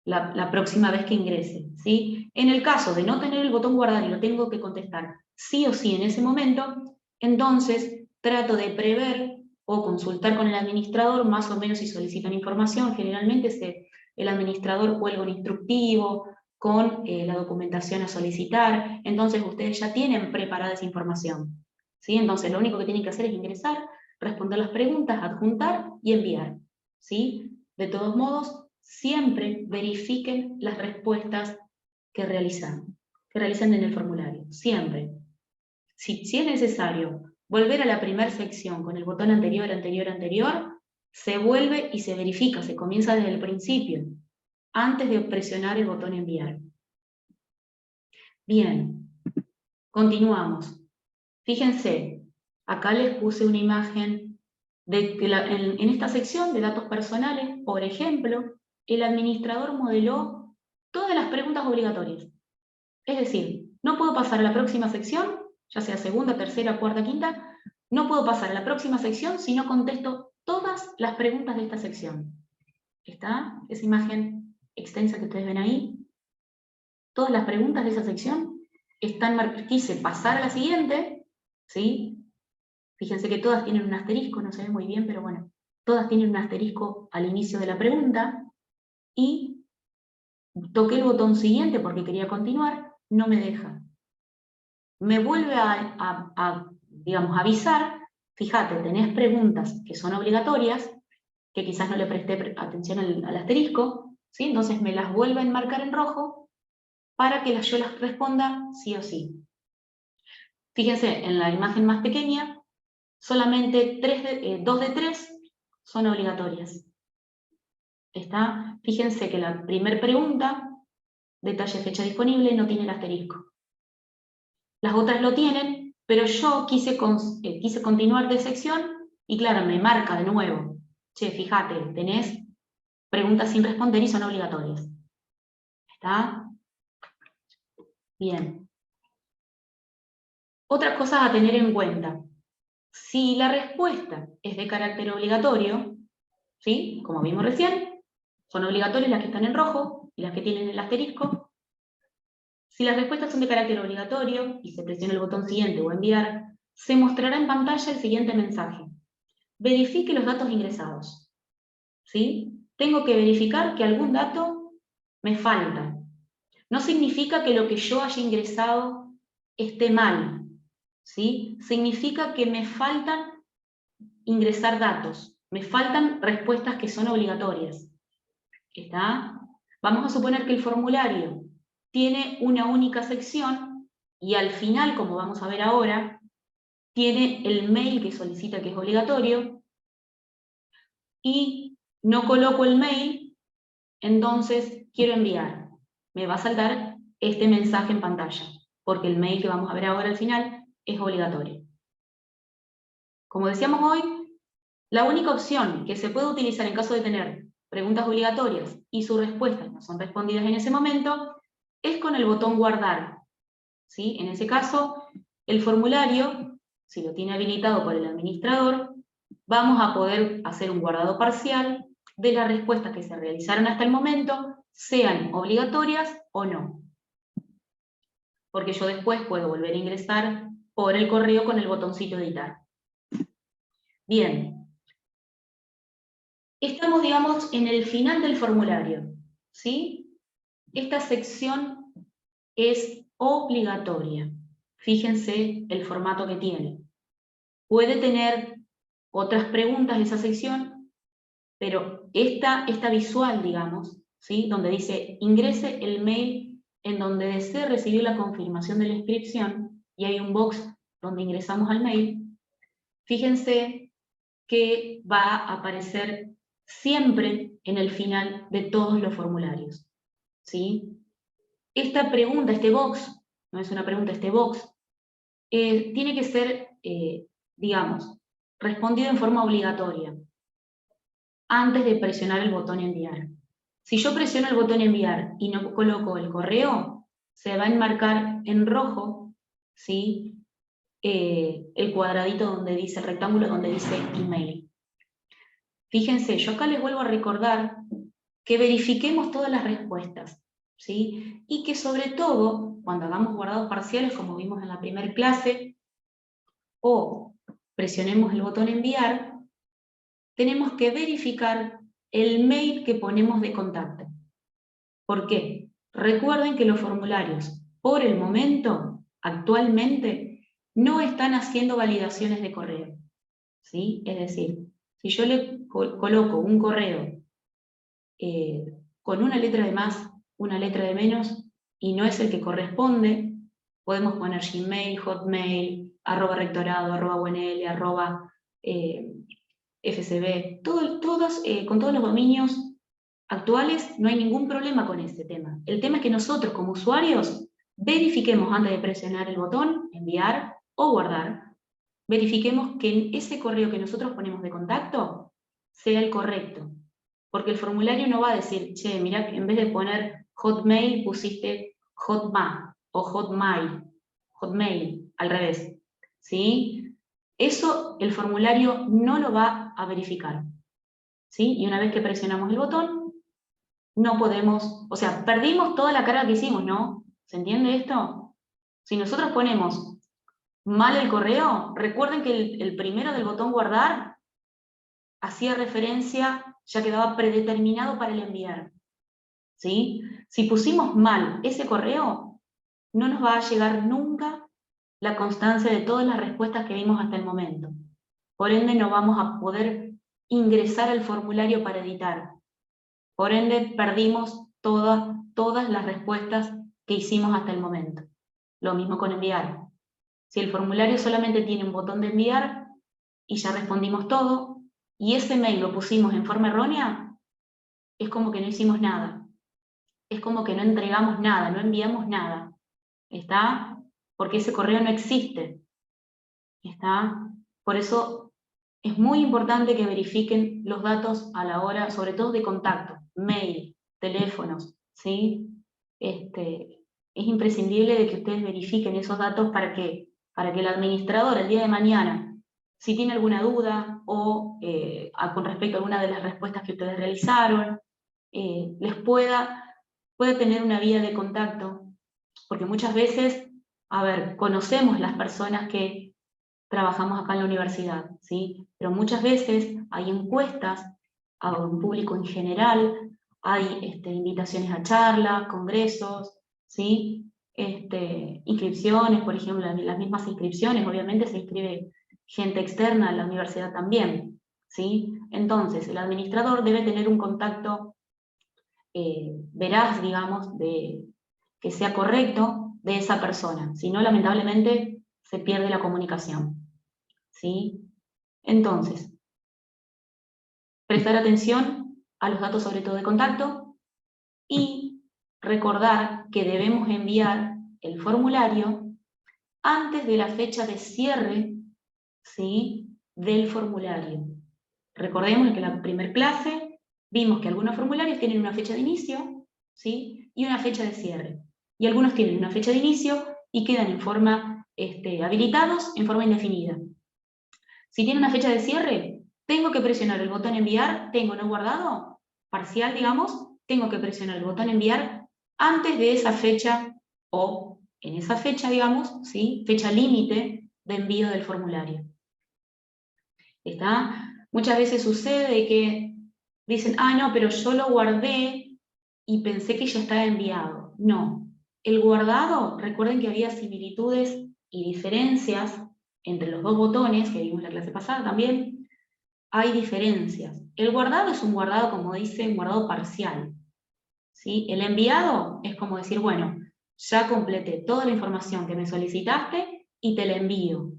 la próxima vez que ingrese, ¿sí? En el caso de no tener el botón guardar y lo tengo que contestar sí o sí en ese momento, entonces trato de prever o consultar con el administrador más o menos si solicitan información. Generalmente el administrador cuelga un instructivo con la documentación a solicitar, entonces ustedes ya tienen preparada esa información, ¿sí? Entonces lo único que tienen que hacer es ingresar, responder las preguntas, adjuntar y enviar, ¿sí? De todos modos, siempre verifiquen las respuestas que realizan en el formulario, siempre. Si es necesario volver a la primera sección con el botón anterior, se vuelve y se verifica, se comienza desde el principio, antes de presionar el botón enviar. Bien, continuamos. Fíjense, acá les puse una imagen de que en esta sección de datos personales, por ejemplo, el administrador modeló todas las preguntas obligatorias. Es decir, no puedo pasar a la próxima sección, ya sea segunda, tercera, cuarta, quinta, no puedo pasar a la próxima sección si no contesto todas las preguntas de esta sección. ¿Está esa imagen extensa que ustedes ven ahí? Todas las preguntas de esa sección están marcadas. Quise pasar a la siguiente, ¿sí? Fíjense que todas tienen un asterisco, no se ve muy bien, pero bueno, todas tienen un asterisco al inicio de la pregunta, y toqué el botón siguiente porque quería continuar, no me deja. Me vuelve digamos, avisar, fíjate, tenés preguntas que son obligatorias, que quizás no le presté atención al asterisco, ¿sí? Entonces me las vuelve a enmarcar en rojo para que yo las responda sí o sí. Fíjense, en la imagen más pequeña, solamente 2 de 3 son obligatorias. ¿Está? Fíjense que la primera pregunta, detalle fecha disponible, no tiene el asterisco. las otras lo tienen, pero yo quise continuar de sección y claro, me marca de nuevo. Che, fíjate, tenés preguntas sin responder y son obligatorias. ¿Está? Bien. Otras cosas a tener en cuenta. Si la respuesta es de carácter obligatorio, ¿sí? Como vimos recién, son obligatorias las que están en rojo y las que tienen el asterisco. Si las respuestas son de carácter obligatorio y se presiona el botón siguiente o enviar, se mostrará en pantalla el siguiente mensaje. Verifique los datos ingresados. ¿Sí? Tengo que verificar que algún dato me falta. No significa que lo que yo haya ingresado esté mal. ¿Sí? Significa que me faltan ingresar datos. Me faltan respuestas que son obligatorias. ¿Está? Vamos a suponer que el formulario tiene una única sección y al final, como vamos a ver ahora, tiene el mail que solicita que es obligatorio y no coloco el mail, entonces quiero enviar. Me va a saltar este mensaje en pantalla, porque el mail que vamos a ver ahora al final es obligatorio. Como decíamos hoy, la única opción que se puede utilizar en caso de tener preguntas obligatorias y sus respuestas no son respondidas en ese momento es con el botón guardar. ¿Sí? En ese caso, el formulario, si lo tiene habilitado por el administrador, vamos a poder hacer un guardado parcial de las respuestas que se realizaron hasta el momento, sean obligatorias o no. Porque yo después puedo volver a ingresar por el correo con el botoncito editar. Bien. Estamos, digamos, en el final del formulario. ¿Sí? Esta sección es obligatoria. Fíjense el formato que tiene. Puede tener otras preguntas esa sección, pero esta visual, digamos, ¿sí? Donde dice ingrese el mail en donde desee recibir la confirmación de la inscripción, y hay un box donde ingresamos al mail, fíjense que va a aparecer siempre en el final de todos los formularios. ¿Sí? Esta pregunta, este box, no es una pregunta, este box, tiene que ser, digamos, respondido en forma obligatoria, antes de presionar el botón enviar. Si yo presiono el botón enviar y no coloco el correo, se va a enmarcar en rojo, ¿sí? El cuadradito donde dice, el rectángulo donde dice email. Fíjense, yo acá les vuelvo a recordar que verifiquemos todas las respuestas, ¿sí? Y que sobre todo, cuando hagamos guardados parciales, como vimos en la primera clase, o presionemos el botón enviar, tenemos que verificar el mail que ponemos de contacto. ¿Por qué? Recuerden que los formularios, por el momento, actualmente, no están haciendo validaciones de correo. ¿Sí? Es decir, si yo le coloco un correo con una letra de más, una letra de menos, y no es el que corresponde, podemos poner Gmail, Hotmail, @rectorado, @unl, @fcb, con todos los dominios actuales no hay ningún problema con este tema. El tema es que nosotros como usuarios verifiquemos antes de presionar el botón, enviar o guardar, verifiquemos que ese correo que nosotros ponemos de contacto sea el correcto. Porque el formulario no va a decir, che, mirá, en vez de poner Hotmail pusiste Hotma o Hotmail, al revés. ¿Sí? Eso el formulario no lo va a verificar. ¿Sí? Y una vez que presionamos el botón, no podemos, o sea, perdimos toda la carga que hicimos, ¿no? ¿Se entiende esto? Si nosotros ponemos mal el correo, recuerden que el primero del botón guardar hacía referencia, ya quedaba predeterminado para el enviar. ¿Sí? Si pusimos mal ese correo, no nos va a llegar nunca la constancia de todas las respuestas que vimos hasta el momento. Por ende, no vamos a poder ingresar al formulario para editar. Por ende, perdimos todas las respuestas que hicimos hasta el momento. Lo mismo con enviar. Si el formulario solamente tiene un botón de enviar y ya respondimos todo, y ese mail lo pusimos en forma errónea, es como que no hicimos nada. Es como que no entregamos nada, no enviamos nada. ¿Está? porque ese correo no existe. ¿Está? Por eso es muy importante que verifiquen los datos a la hora, sobre todo de contacto, mail, teléfonos, ¿sí? Es imprescindible de que ustedes verifiquen esos datos para que el administrador el día de mañana, si tiene alguna duda o con respecto a alguna de las respuestas que ustedes realizaron, les pueda tener una vía de contacto, porque muchas veces, conocemos las personas que trabajamos acá en la universidad, ¿sí? Pero muchas veces hay encuestas a un público en general, hay invitaciones a charlas, congresos, ¿sí? Inscripciones, por ejemplo, las mismas inscripciones, obviamente se inscribe gente externa a la universidad también, ¿sí? Entonces, el administrador debe tener un contacto veraz, digamos, que sea correcto de esa persona, si no, lamentablemente, se pierde la comunicación. ¿Sí? Entonces, prestar atención a los datos sobre todo de contacto y recordar que debemos enviar el formulario antes de la fecha de cierre, ¿sí?, del formulario. Recordemos que en la primera clase vimos que algunos formularios tienen una fecha de inicio, ¿sí?, y una fecha de cierre. Y algunos tienen una fecha de inicio y quedan en forma, habilitados en forma indefinida. Si tiene una fecha de cierre, tengo que presionar el botón enviar, tengo no guardado, parcial digamos, tengo que presionar el botón enviar antes de esa fecha o en esa fecha, digamos, ¿sí?, fecha límite de envío del formulario. ¿Está? Muchas veces sucede que dicen, no, pero yo lo guardé y pensé que ya estaba enviado. No, el guardado, recuerden que había similitudes y diferencias entre los dos botones, que vimos la clase pasada también, hay diferencias. El guardado es un guardado, como dice, un guardado parcial, ¿sí? El enviado es como decir, bueno, ya completé toda la información que me solicitaste y te la envío,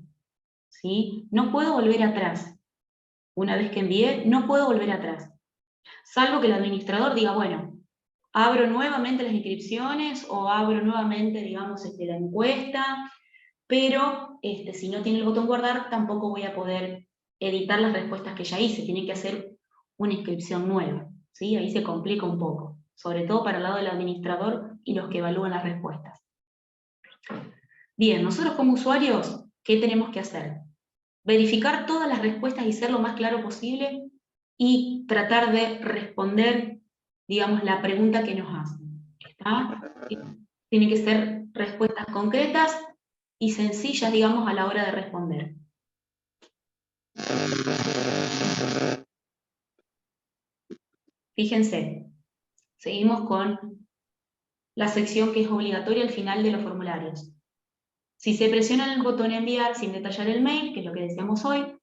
¿sí? No puedo volver atrás. Una vez que envié, no puedo volver atrás. Salvo que el administrador diga, bueno, abro nuevamente las inscripciones o abro nuevamente, digamos, la encuesta, pero si no tiene el botón guardar, tampoco voy a poder editar las respuestas que ya hice. Tiene que hacer una inscripción nueva, ¿sí? Ahí se complica un poco, sobre todo para el lado del administrador y los que evalúan las respuestas. Bien, nosotros como usuarios, ¿qué tenemos que hacer? Verificar todas las respuestas y ser lo más claro posible y tratar de responder, digamos, la pregunta que nos hacen. ¿Está? Tienen que ser respuestas concretas y sencillas, digamos, a la hora de responder. Fíjense, seguimos con la sección que es obligatoria al final de los formularios. Si se presiona el botón enviar sin detallar el mail, que es lo que decíamos hoy,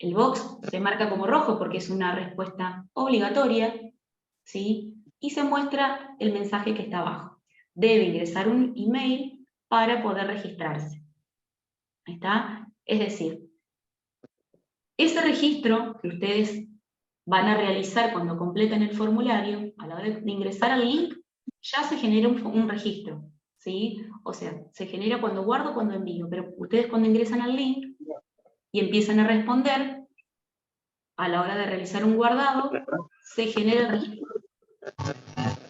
el box se marca como rojo porque es una respuesta obligatoria, ¿sí? Y se muestra el mensaje que está abajo. Debe ingresar un email para poder registrarse. ¿Ahí está? Es decir, ese registro que ustedes van a realizar cuando completan el formulario, a la hora de ingresar al link, ya se genera un registro, ¿sí? O sea, se genera cuando guardo, cuando envío, pero ustedes cuando ingresan al link y empiezan a responder, a la hora de realizar un guardado, se genera el registro.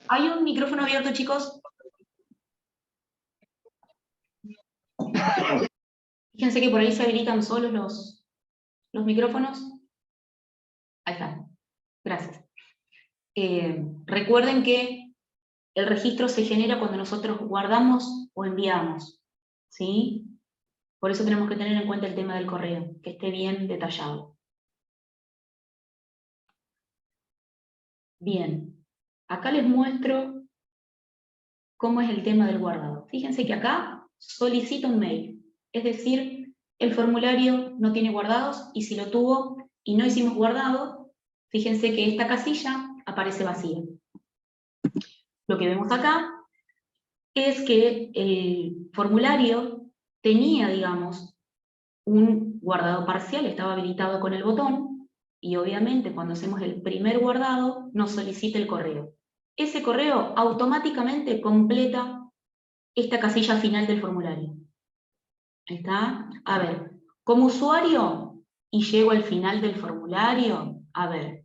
¿Hay un micrófono abierto, chicos? Fíjense que por ahí se habilitan solos los micrófonos. Ahí está. Gracias. Recuerden que el registro se genera cuando nosotros guardamos o enviamos, ¿sí? Por eso tenemos que tener en cuenta el tema del correo, que esté bien detallado. Bien, acá les muestro cómo es el tema del guardado. Fíjense que acá solicita un mail, es decir, el formulario no tiene guardados y si lo tuvo y no hicimos guardado, fíjense que esta casilla aparece vacía. Lo que vemos acá es que el formulario tenía, digamos, un guardado parcial, estaba habilitado con el botón, y obviamente cuando hacemos el primer guardado nos solicita el correo. Ese correo automáticamente completa esta casilla final del formulario. ¿Está? A ver, como usuario, y llego al final del formulario, a ver,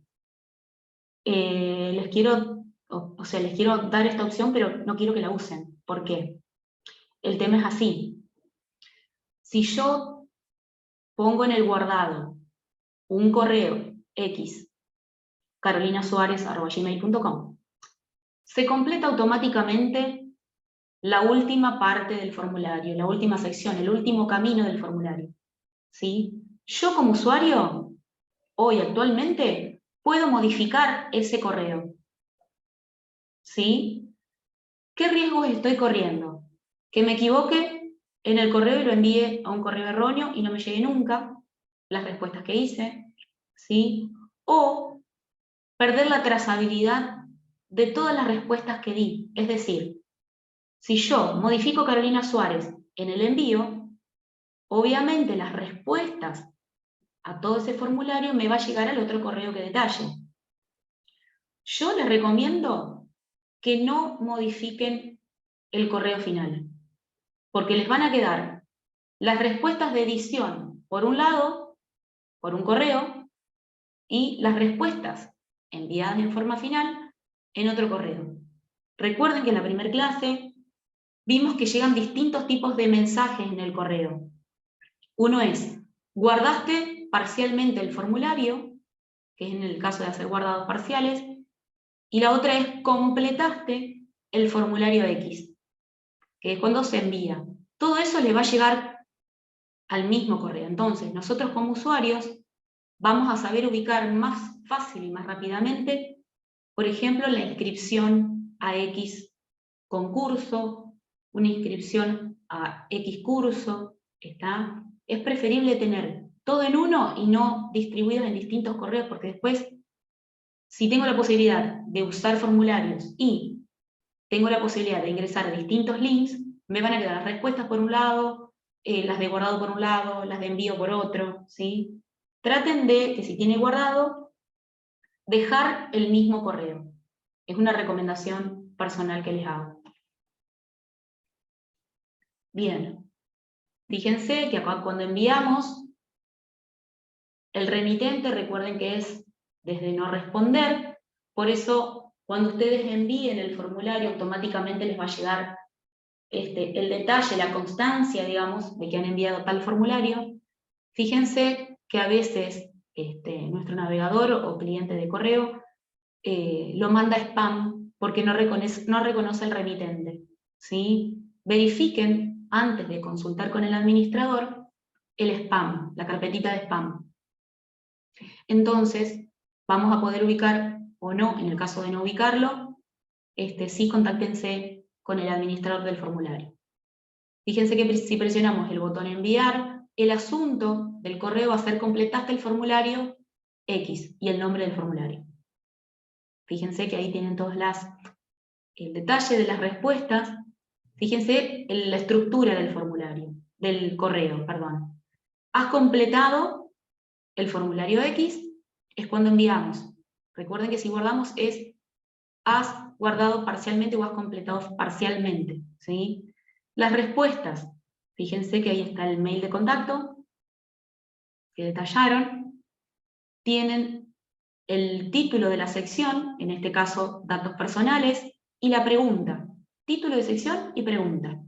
les quiero, o sea, les quiero dar esta opción, pero no quiero que la usen. ¿Por qué? El tema es así. Si yo pongo en el guardado un correo X, carolinasuarez@gmail.com, se completa automáticamente la última parte del formulario, la última sección, el último camino del formulario. ¿Sí? Yo como usuario, hoy actualmente, puedo modificar ese correo. ¿Sí? ¿Qué riesgos estoy corriendo? Que me equivoque en el correo y lo envíe a un correo erróneo y no me llegue nunca las respuestas que hice. ¿Sí? O perder la trazabilidad de todas las respuestas que di. Es decir, si yo modifico Carolina Suárez en el envío, obviamente las respuestas a todo ese formulario me va a llegar al otro correo que detalle. Yo les recomiendo que no modifiquen el correo final, porque les van a quedar las respuestas de edición por un lado, por un correo, y las respuestas enviadas en forma final en otro correo. Recuerden que en la primera clase vimos que llegan distintos tipos de mensajes en el correo. Uno es, guardaste parcialmente el formulario, que es en el caso de hacer guardados parciales, y la otra es, completaste el formulario X, que es cuando se envía. Todo eso le va a llegar al mismo correo. Entonces, nosotros como usuarios vamos a saber ubicar más fácil y más rápidamente, por ejemplo, la inscripción a X concurso, una inscripción a X curso, ¿está? Es preferible tener todo en uno y no distribuidos en distintos correos, porque después, si tengo la posibilidad de usar formularios y tengo la posibilidad de ingresar a distintos links, me van a quedar las respuestas por un lado, las de guardado por un lado, las de envío por otro, ¿sí? Traten de, que si tiene guardado, dejar el mismo correo. Es una recomendación personal que les hago. Bien, fíjense que acá cuando enviamos, el remitente, recuerden que es desde no responder, por eso cuando ustedes envíen el formulario automáticamente les va a llegar el detalle, la constancia, digamos, de que han enviado tal formulario. Fíjense que a veces nuestro navegador o cliente de correo lo manda a spam porque no reconoce el remitente. ¿Sí? Verifiquen antes de consultar con el administrador el spam, la carpetita de spam. Entonces, vamos a poder ubicar o no, en el caso de no ubicarlo, sí contáctense con el administrador del formulario. Fíjense que si presionamos el botón enviar, el asunto del correo va a ser completaste el formulario X y el nombre del formulario. Fíjense que ahí tienen todos el detalle de las respuestas. Fíjense en la estructura del formulario, del correo, perdón. Has completado el formulario X, es cuando enviamos. Recuerden que si guardamos es has guardado parcialmente o has completado parcialmente, ¿sí? Las respuestas, fíjense que ahí está el mail de contacto, que detallaron, tienen el título de la sección, en este caso datos personales, y la pregunta, título de sección y pregunta,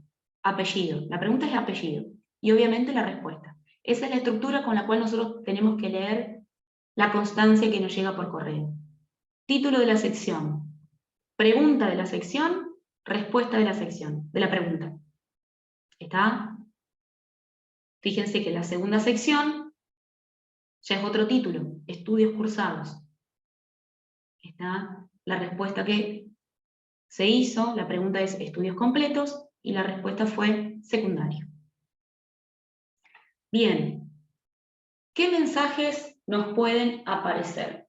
apellido, la pregunta es apellido, y obviamente la respuesta. Esa es la estructura con la cual nosotros tenemos que leer la constancia que nos llega por correo. Título de la sección, pregunta de la sección, respuesta de la sección, de la pregunta. ¿Está? Fíjense que la segunda sección ya es otro título, estudios cursados. Está la respuesta que se hizo, la pregunta es estudios completos, y la respuesta fue secundario. Bien, ¿qué mensajes nos pueden aparecer?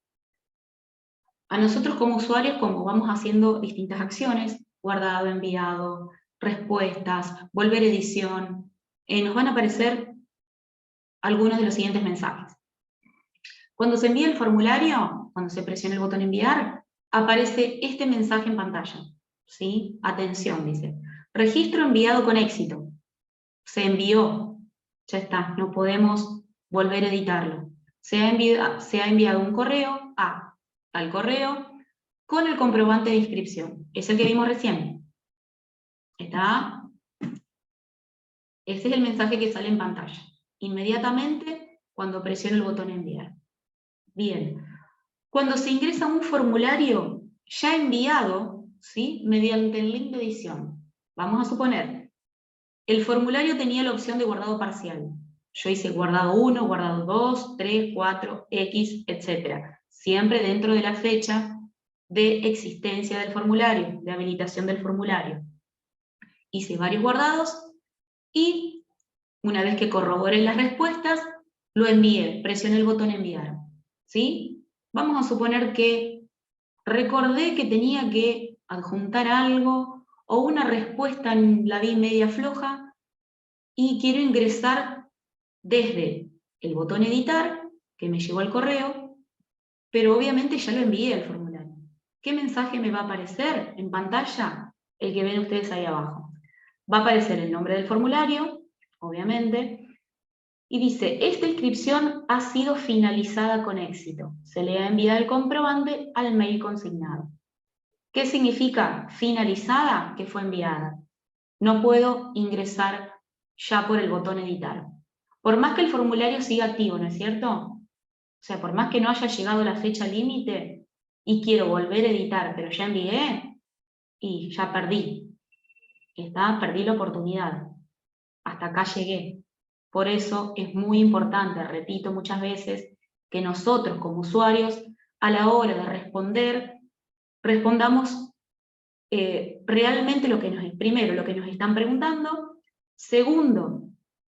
A nosotros como usuarios, como vamos haciendo distintas acciones, guardado, enviado, respuestas, volver a edición, nos van a aparecer algunos de los siguientes mensajes. Cuando se envía el formulario, cuando se presiona el botón enviar, aparece este mensaje en pantalla. ¿Sí? Atención, dice. Registro enviado con éxito. Se envió. Ya está, no podemos volver a editarlo. Se ha enviado un correo a tal correo con el comprobante de inscripción. Es el que vimos recién. ¿Está? Ese es el mensaje que sale en pantalla. Inmediatamente cuando presiono el botón enviar. Bien. Cuando se ingresa un formulario ya enviado, ¿sí?, mediante el link de edición. Vamos a suponer, el formulario tenía la opción de guardado parcial. Yo hice guardado 1, guardado 2, 3, 4, X, etc. Siempre dentro de la fecha de existencia del formulario, de habilitación del formulario. Hice varios guardados y una vez que corroboré las respuestas, lo envié, presioné el botón enviar. ¿Sí? Vamos a suponer que recordé que tenía que adjuntar algo o una respuesta la vi media floja y quiero ingresar desde el botón editar, que me llegó al correo, pero obviamente ya lo envié al formulario. ¿Qué mensaje me va a aparecer en pantalla? El que ven ustedes ahí abajo. Va a aparecer el nombre del formulario, obviamente, y dice, esta inscripción ha sido finalizada con éxito. Se le ha enviado el comprobante al mail consignado. ¿Qué significa finalizada? Que fue enviada. No puedo ingresar ya por el botón editar. Por más que el formulario siga activo, ¿no es cierto? O sea, por más que no haya llegado la fecha límite y quiero volver a editar, pero ya envié y ya perdí. Perdí la oportunidad. Hasta acá llegué. Por eso es muy importante, repito muchas veces, que nosotros como usuarios, a la hora de responder, respondamos realmente primero, lo que nos están preguntando. Segundo,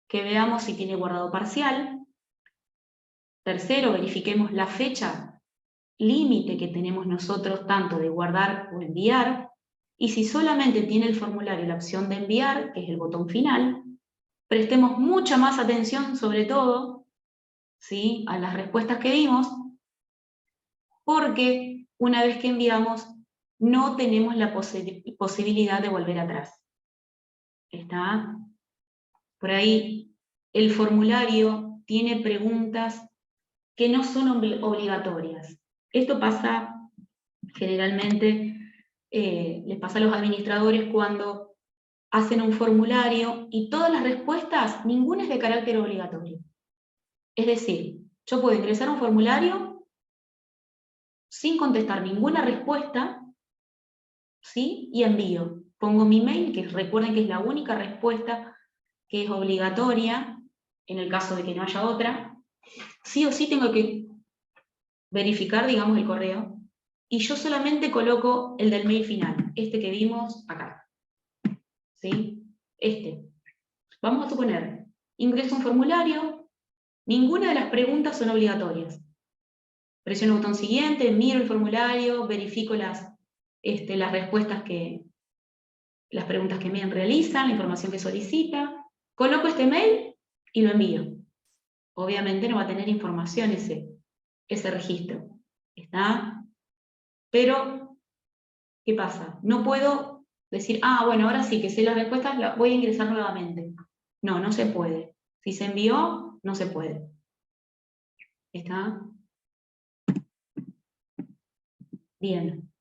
que veamos si tiene guardado parcial. Tercero, verifiquemos la fecha límite que tenemos nosotros tanto de guardar o enviar. Y si solamente tiene el formulario la opción de enviar, que es el botón final, prestemos mucha más atención, sobre todo, ¿sí?, a las respuestas que dimos, porque una vez que enviamos, no tenemos la posibilidad de volver atrás. ¿Está? Por ahí, el formulario tiene preguntas que no son obligatorias. Esto pasa generalmente, les pasa a los administradores cuando hacen un formulario y todas las respuestas, ninguna es de carácter obligatorio. Es decir, yo puedo ingresar un formulario sin contestar ninguna respuesta, ¿sí?, y envío. Pongo mi mail, que recuerden que es la única respuesta que es obligatoria, en el caso de que no haya otra. Sí o sí tengo que verificar, digamos, el correo, y yo solamente coloco el del mail final, este que vimos acá. ¿Sí? Vamos a suponer, ingreso un formulario, ninguna de las preguntas son obligatorias. Presiono el botón siguiente, miro el formulario, verifico las respuestas las preguntas que me realizan, la información que solicita, coloco este mail y lo envío. Obviamente no va a tener información ese registro. ¿Está? Pero, ¿qué pasa? No puedo decir, bueno, ahora sí que sé las respuestas, voy a ingresar nuevamente. No, no se puede. Si se envió, no se puede. ¿Está? Bien.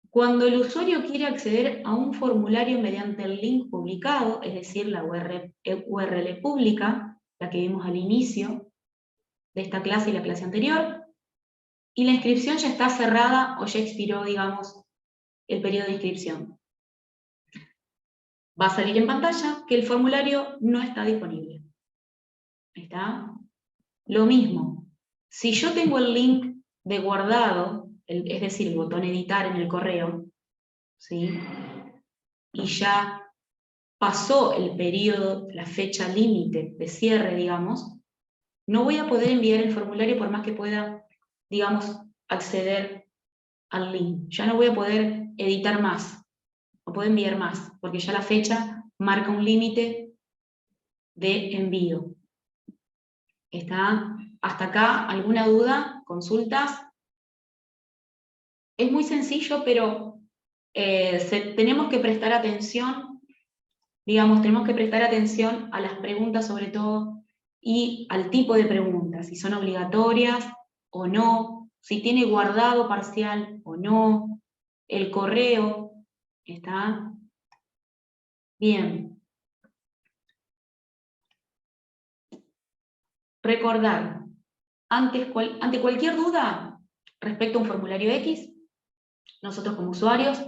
Cuando el usuario quiere acceder a un formulario mediante el link publicado, es decir, la URL pública, la que vimos al inicio de esta clase y la clase anterior, y la inscripción ya está cerrada o ya expiró, digamos, el periodo de inscripción, va a salir en pantalla que el formulario no está disponible. ¿Está? Lo mismo, si yo tengo el link de guardado, es decir, el botón editar en el correo, ¿sí?, y ya pasó el periodo, la fecha límite de cierre, digamos, no voy a poder enviar el formulario por más que pueda, digamos, acceder al link. Ya no voy a poder editar más, no puedo enviar más, porque ya la fecha marca un límite de envío. ¿Está? ¿Hasta acá alguna duda? ¿Consultas? Es muy sencillo, pero tenemos que prestar atención, digamos, tenemos que prestar atención a las preguntas, sobre todo y al tipo de preguntas, si son obligatorias o no, si tiene guardado parcial o no, el correo, ¿está? Bien. Recordar, ante cualquier duda respecto a un formulario X, nosotros como usuarios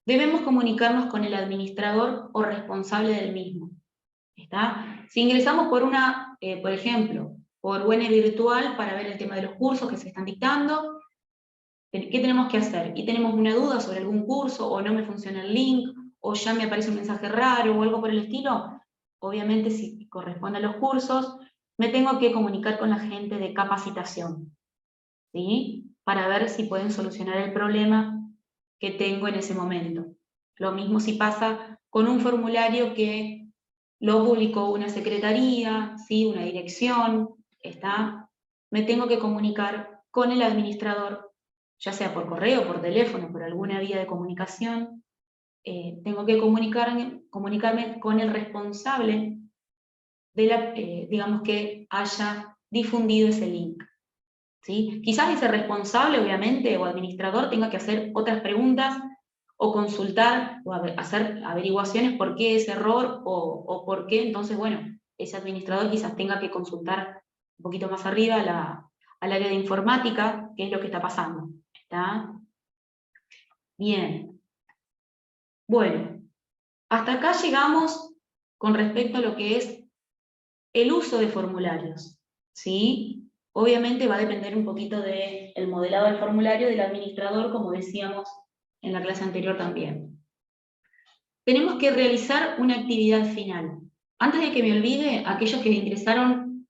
debemos comunicarnos con el administrador o responsable del mismo. ¿Está? Si ingresamos por ejemplo, por UNE Virtual para ver el tema de los cursos que se están dictando, ¿qué tenemos que hacer? Y tenemos una duda sobre algún curso, o no me funciona el link, o ya me aparece un mensaje raro, o algo por el estilo, obviamente si corresponde a los cursos, me tengo que comunicar con la gente de capacitación, ¿sí? Para ver si pueden solucionar el problema que tengo en ese momento. Lo mismo si pasa con un formulario que lo publicó una secretaría, ¿sí? Una dirección, ¿está? Me tengo que comunicar con el administrador, ya sea por correo, por teléfono, por alguna vía de comunicación. Tengo que comunicarme con el responsable de digamos, que haya difundido ese link. ¿Sí? Quizás ese responsable, obviamente, o administrador tenga que hacer otras preguntas o consultar o hacer averiguaciones por qué ese error o por qué, entonces, bueno, ese administrador quizás tenga que consultar un poquito más arriba al área de informática, qué es lo que está pasando. ¿Está? Bien. Bueno, hasta acá llegamos con respecto a lo que es el uso de formularios, ¿sí? Obviamente va a depender un poquito del modelado del formulario del administrador, como decíamos en la clase anterior también. Tenemos que realizar una actividad final. Antes de que me olvide, aquellos que ingresaron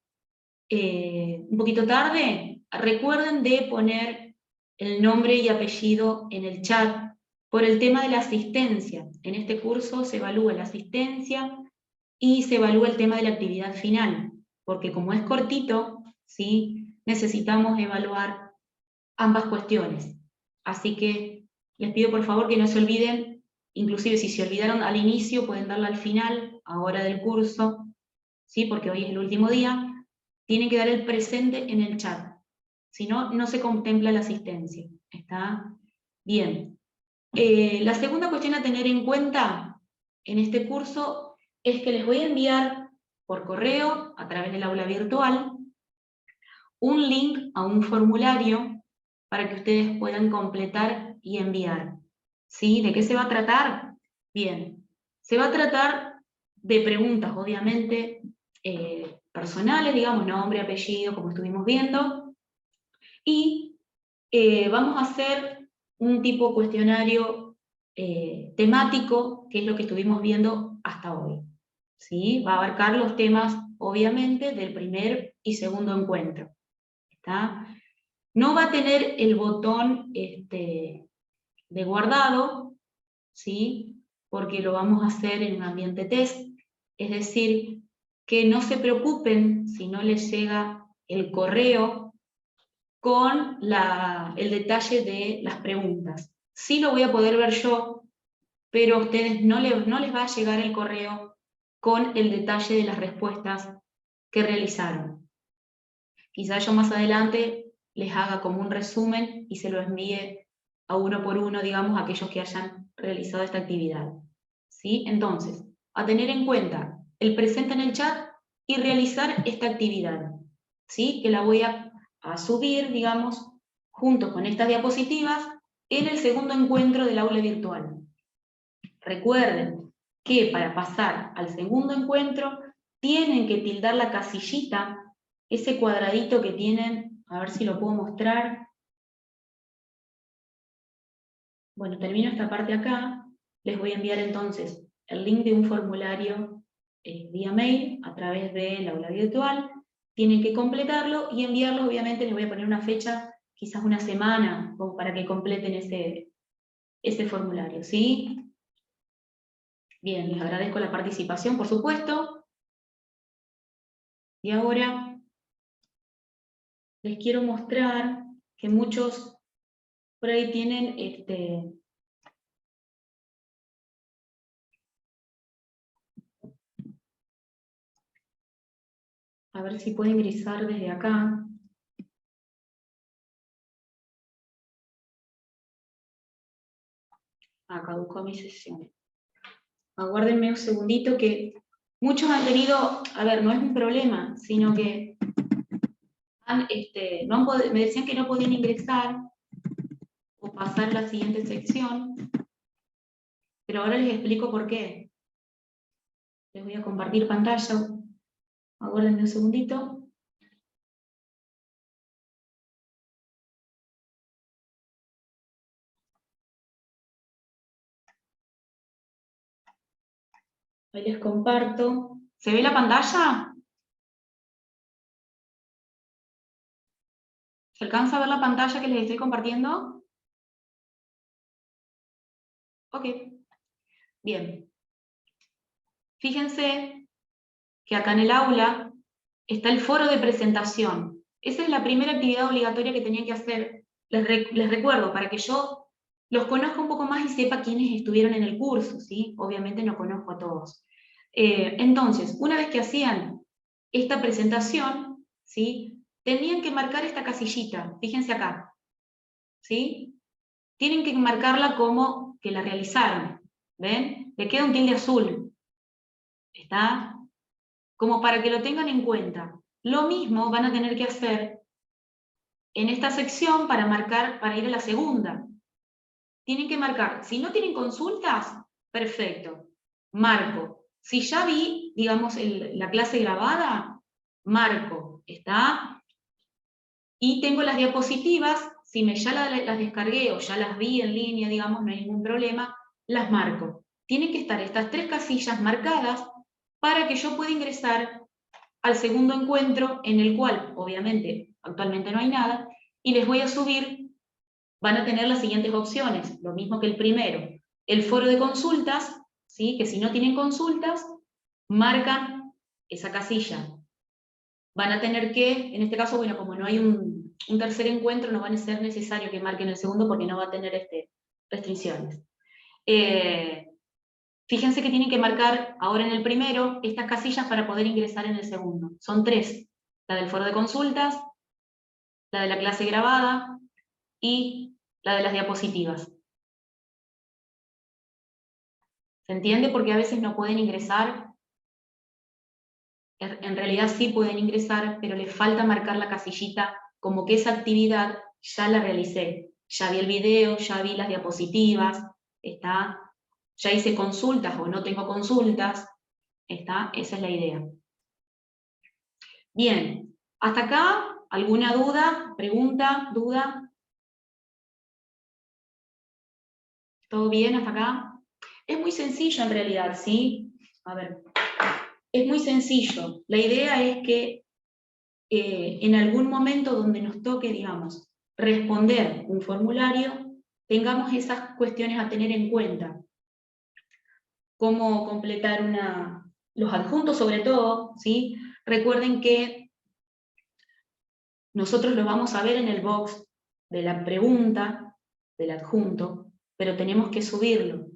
un poquito tarde, recuerden de poner el nombre y apellido en el chat por el tema de la asistencia. En este curso se evalúa la asistencia y se evalúa el tema de la actividad final, porque como es cortito, ¿sí? Necesitamos evaluar ambas cuestiones. Así que les pido por favor que no se olviden, inclusive si se olvidaron al inicio, pueden darla al final, ahora del curso, ¿sí? Porque hoy es el último día, tienen que dar el presente en el chat, si no, no se contempla la asistencia. ¿Está? Bien. La segunda cuestión a tener en cuenta en este curso es que les voy a enviar por correo, a través del aula virtual, un link a un formulario para que ustedes puedan completar y enviar. ¿Sí? ¿De qué se va a tratar? Bien, se va a tratar de preguntas, obviamente, personales, digamos, nombre, apellido, como estuvimos viendo, y vamos a hacer un tipo cuestionario temático, que es lo que estuvimos viendo hasta hoy. ¿Sí? Va a abarcar los temas, obviamente, del primer y segundo encuentro. ¿Está? No va a tener el botón de guardado, ¿sí? Porque lo vamos a hacer en un ambiente test, es decir, que no se preocupen si no les llega el correo con el detalle de las preguntas. Sí lo voy a poder ver yo, pero a ustedes no les va a llegar el correo con el detalle de las respuestas que realizaron. Quizá yo más adelante les haga como un resumen y se lo envíe a uno por uno, digamos, a aquellos que hayan realizado esta actividad. ¿Sí? Entonces, a tener en cuenta el presente en el chat y realizar esta actividad, ¿sí? Que la voy a subir, digamos, junto con estas diapositivas en el segundo encuentro del aula virtual. Recuerden que para pasar al segundo encuentro tienen que tildar la casillita, ese cuadradito que tienen, a ver si lo puedo mostrar. Bueno, termino esta parte acá, les voy a enviar entonces el link de un formulario vía mail a través del aula virtual, tienen que completarlo y enviarlo, obviamente les voy a poner una fecha, quizás una semana, como para que completen ese formulario, ¿sí? Bien, les agradezco la participación, por supuesto. Y ahora les quiero mostrar que muchos por ahí tienen A ver si puedo ingresar desde acá. Acá busco mi sesión. Aguárdenme un segundito que muchos han tenido, a ver, no es un problema, sino que me decían que no podían ingresar o pasar a la siguiente sección, pero ahora les explico por qué. Les voy a compartir pantalla. Aguárdenme un segundito. Ahí les comparto. ¿Se ve la pantalla? ¿Se alcanza a ver la pantalla que les estoy compartiendo? Ok. Bien. Fíjense que acá en el aula está el foro de presentación. Esa es la primera actividad obligatoria que tenían que hacer. Les recuerdo, para que yo los conozca un poco más y sepa quiénes estuvieron en el curso, ¿sí? Obviamente no conozco a todos. Entonces, una vez que hacían esta presentación, ¿sí? Tenían que marcar esta casillita, fíjense acá, ¿sí? Tienen que marcarla como que la realizaron, ¿ven? Le queda un tilde azul, ¿está? Como para que lo tengan en cuenta. Lo mismo van a tener que hacer en esta sección para marcar, para ir a la segunda. Tienen que marcar, si no tienen consultas, perfecto, marco. Si ya vi, digamos, la clase grabada, marco, ¿está? Y tengo las diapositivas, si ya las descargué o ya las vi en línea, digamos, no hay ningún problema, las marco. Tienen que estar estas 3 casillas marcadas para que yo pueda ingresar al segundo encuentro, en el cual, obviamente, actualmente no hay nada, y les voy a subir, van a tener las siguientes opciones, lo mismo que el primero. El foro de consultas, ¿sí? Que si no tienen consultas, marcan esa casilla. Van a tener que, en este caso, bueno, como no hay un tercer encuentro, no va a ser necesario que marquen el segundo porque no va a tener restricciones. Fíjense que tienen que marcar ahora en el primero estas casillas para poder ingresar en el segundo. Son 3, la del foro de consultas, la de la clase grabada y la de las diapositivas. ¿Se entiende? Porque a veces no pueden ingresar. En realidad sí pueden ingresar, pero les falta marcar la casillita como que esa actividad ya la realicé. Ya vi el video, ya vi las diapositivas, ¿está? Ya hice consultas o no tengo consultas, ¿está? Esa es la idea. Bien, hasta acá, ¿alguna duda, pregunta, duda? ¿Todo bien hasta acá? Es muy sencillo en realidad, ¿sí? A ver, es muy sencillo. La idea es que en algún momento donde nos toque, digamos, responder un formulario, tengamos esas cuestiones a tener en cuenta. Cómo completar los adjuntos sobre todo, ¿sí? Recuerden que nosotros lo vamos a ver en el box de la pregunta del adjunto, pero tenemos que subirlo.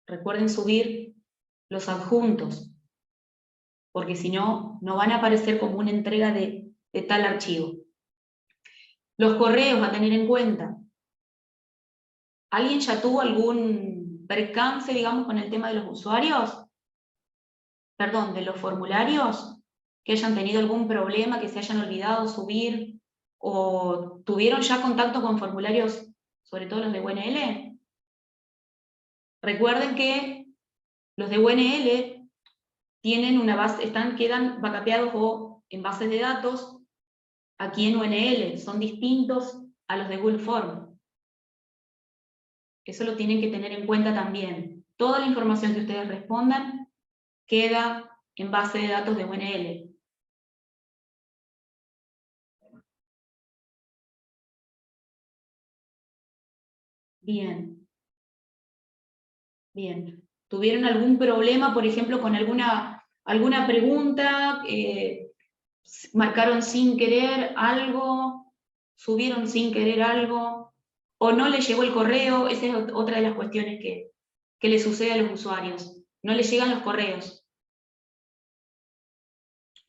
Recuerden subir los adjuntos, porque si no, no van a aparecer como una entrega de tal archivo. Los correos a tener en cuenta. ¿Alguien ya tuvo algún percance, digamos, con el tema de los usuarios? Perdón, de los formularios, que hayan tenido algún problema, que se hayan olvidado subir, o tuvieron ya contacto con formularios, sobre todo los de UNL. Recuerden que los de UNL tienen una base, quedan backupeados o en bases de datos aquí en UNL, son distintos a los de Google Form. Eso lo tienen que tener en cuenta también. Toda la información que ustedes respondan queda en base de datos de UNL. Bien. Bien. ¿Tuvieron algún problema, por ejemplo, con alguna pregunta? ¿Marcaron sin querer algo? ¿Subieron sin querer algo? ¿O no les llegó el correo? Esa es otra de las cuestiones que les sucede a los usuarios. No les llegan los correos.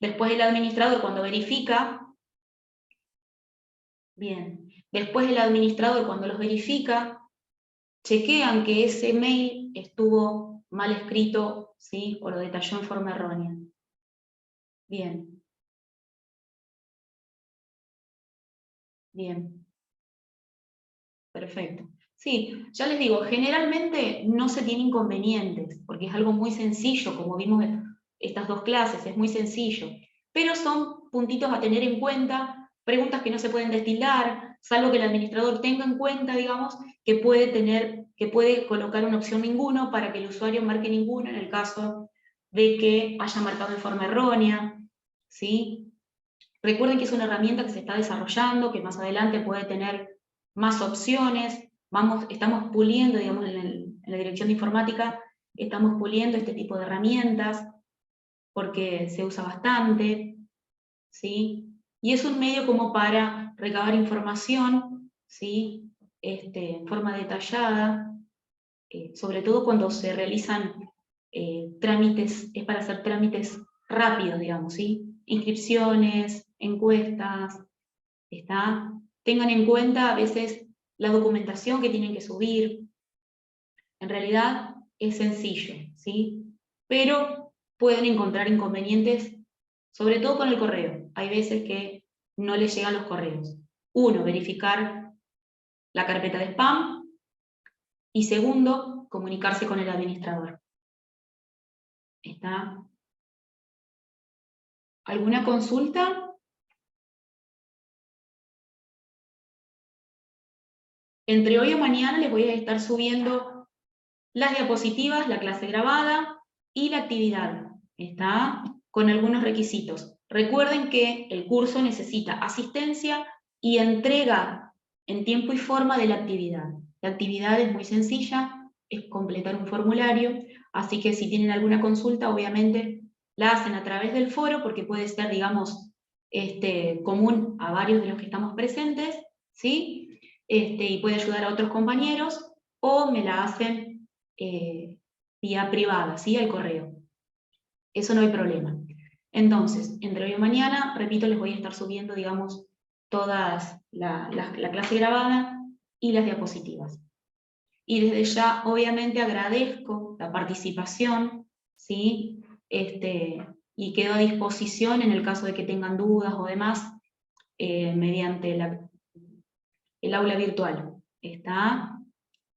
Después el administrador, cuando verifica, bien, después el administrador, cuando los verifica, chequean que ese mail estuvo mal escrito, ¿sí? O lo detalló en forma errónea. Bien. Bien. Perfecto. Sí, ya les digo, generalmente no se tiene inconvenientes, porque es algo muy sencillo, como vimos en estas dos clases, es muy sencillo. Pero son puntitos a tener en cuenta, preguntas que no se pueden destilar, salvo que el administrador tenga en cuenta, digamos, que puede colocar una opción ninguno para que el usuario marque ninguno en el caso de que haya marcado en forma errónea, ¿sí? Recuerden que es una herramienta que se está desarrollando, que más adelante puede tener más opciones. Estamos puliendo, digamos, en la dirección de informática, estamos puliendo este tipo de herramientas porque se usa bastante, ¿sí? Y es un medio como para recabar información, ¿sí? En forma detallada, sobre todo cuando se realizan trámites, es para hacer trámites rápidos, digamos, ¿sí? Inscripciones, encuestas, ¿está? Tengan en cuenta a veces la documentación que tienen que subir. En realidad es sencillo, ¿sí? Pero pueden encontrar inconvenientes, sobre todo con el correo. Hay veces que no les llegan los correos. Uno, verificar la carpeta de spam. Y segundo, comunicarse con el administrador. ¿Está? ¿Alguna consulta? Entre hoy o mañana les voy a estar subiendo las diapositivas, la clase grabada y la actividad. ¿Está? Con algunos requisitos. Recuerden que el curso necesita asistencia y entrega en tiempo y forma de la actividad. La actividad es muy sencilla, es completar un formulario, así que si tienen alguna consulta, obviamente la hacen a través del foro, porque puede ser, digamos, común a varios de los que estamos presentes, ¿sí? Y puede ayudar a otros compañeros, o me la hacen vía privada, ¿sí? Al correo. Eso no hay problema. Entonces, entre hoy y mañana, repito, les voy a estar subiendo, digamos, todas la clase grabada y las diapositivas. Y desde ya, obviamente, agradezco la participación, ¿sí? Y quedo a disposición en el caso de que tengan dudas o demás, mediante el aula virtual. ¿Está?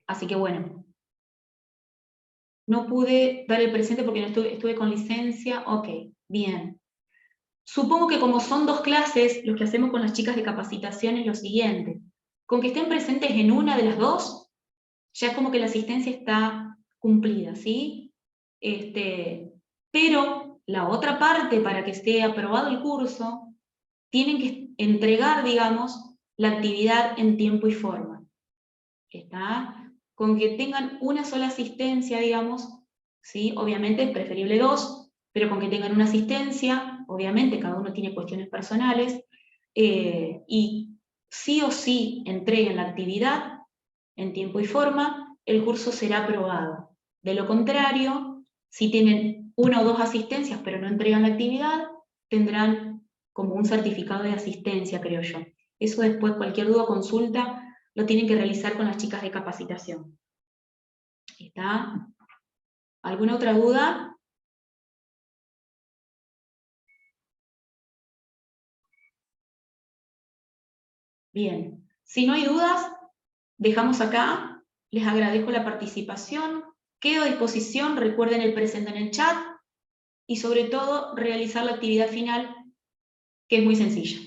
Así que bueno, no pude dar el presente porque no estuve con licencia. Ok, bien. Supongo que como son dos clases, lo que hacemos con las chicas de capacitación es lo siguiente. Con que estén presentes en una de las dos, ya es como que la asistencia está cumplida, ¿sí? Pero la otra parte, para que esté aprobado el curso, tienen que entregar, digamos, la actividad en tiempo y forma. ¿Está? Con que tengan una sola asistencia, digamos, ¿sí? Obviamente preferible dos, pero con que tengan una asistencia, obviamente cada uno tiene cuestiones personales, y sí o sí entreguen la actividad en tiempo y forma, el curso será aprobado. De lo contrario, si tienen una o dos asistencias pero no entregan la actividad, tendrán como un certificado de asistencia, creo yo. Eso después, cualquier duda o consulta, lo tienen que realizar con las chicas de capacitación. ¿Está? ¿Alguna otra duda? Bien. Si no hay dudas, dejamos acá. Les agradezco la participación. Quedo a disposición, recuerden el presente en el chat y sobre todo realizar la actividad final, que es muy sencilla.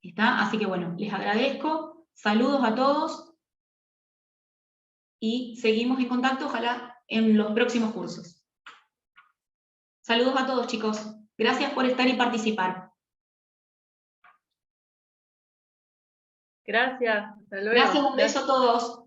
¿Está? Así que bueno, les agradezco. Saludos a todos y seguimos en contacto, ojalá en los próximos cursos. Saludos a todos, chicos. Gracias por estar y participar. Gracias, hasta luego. Gracias, un beso a todos.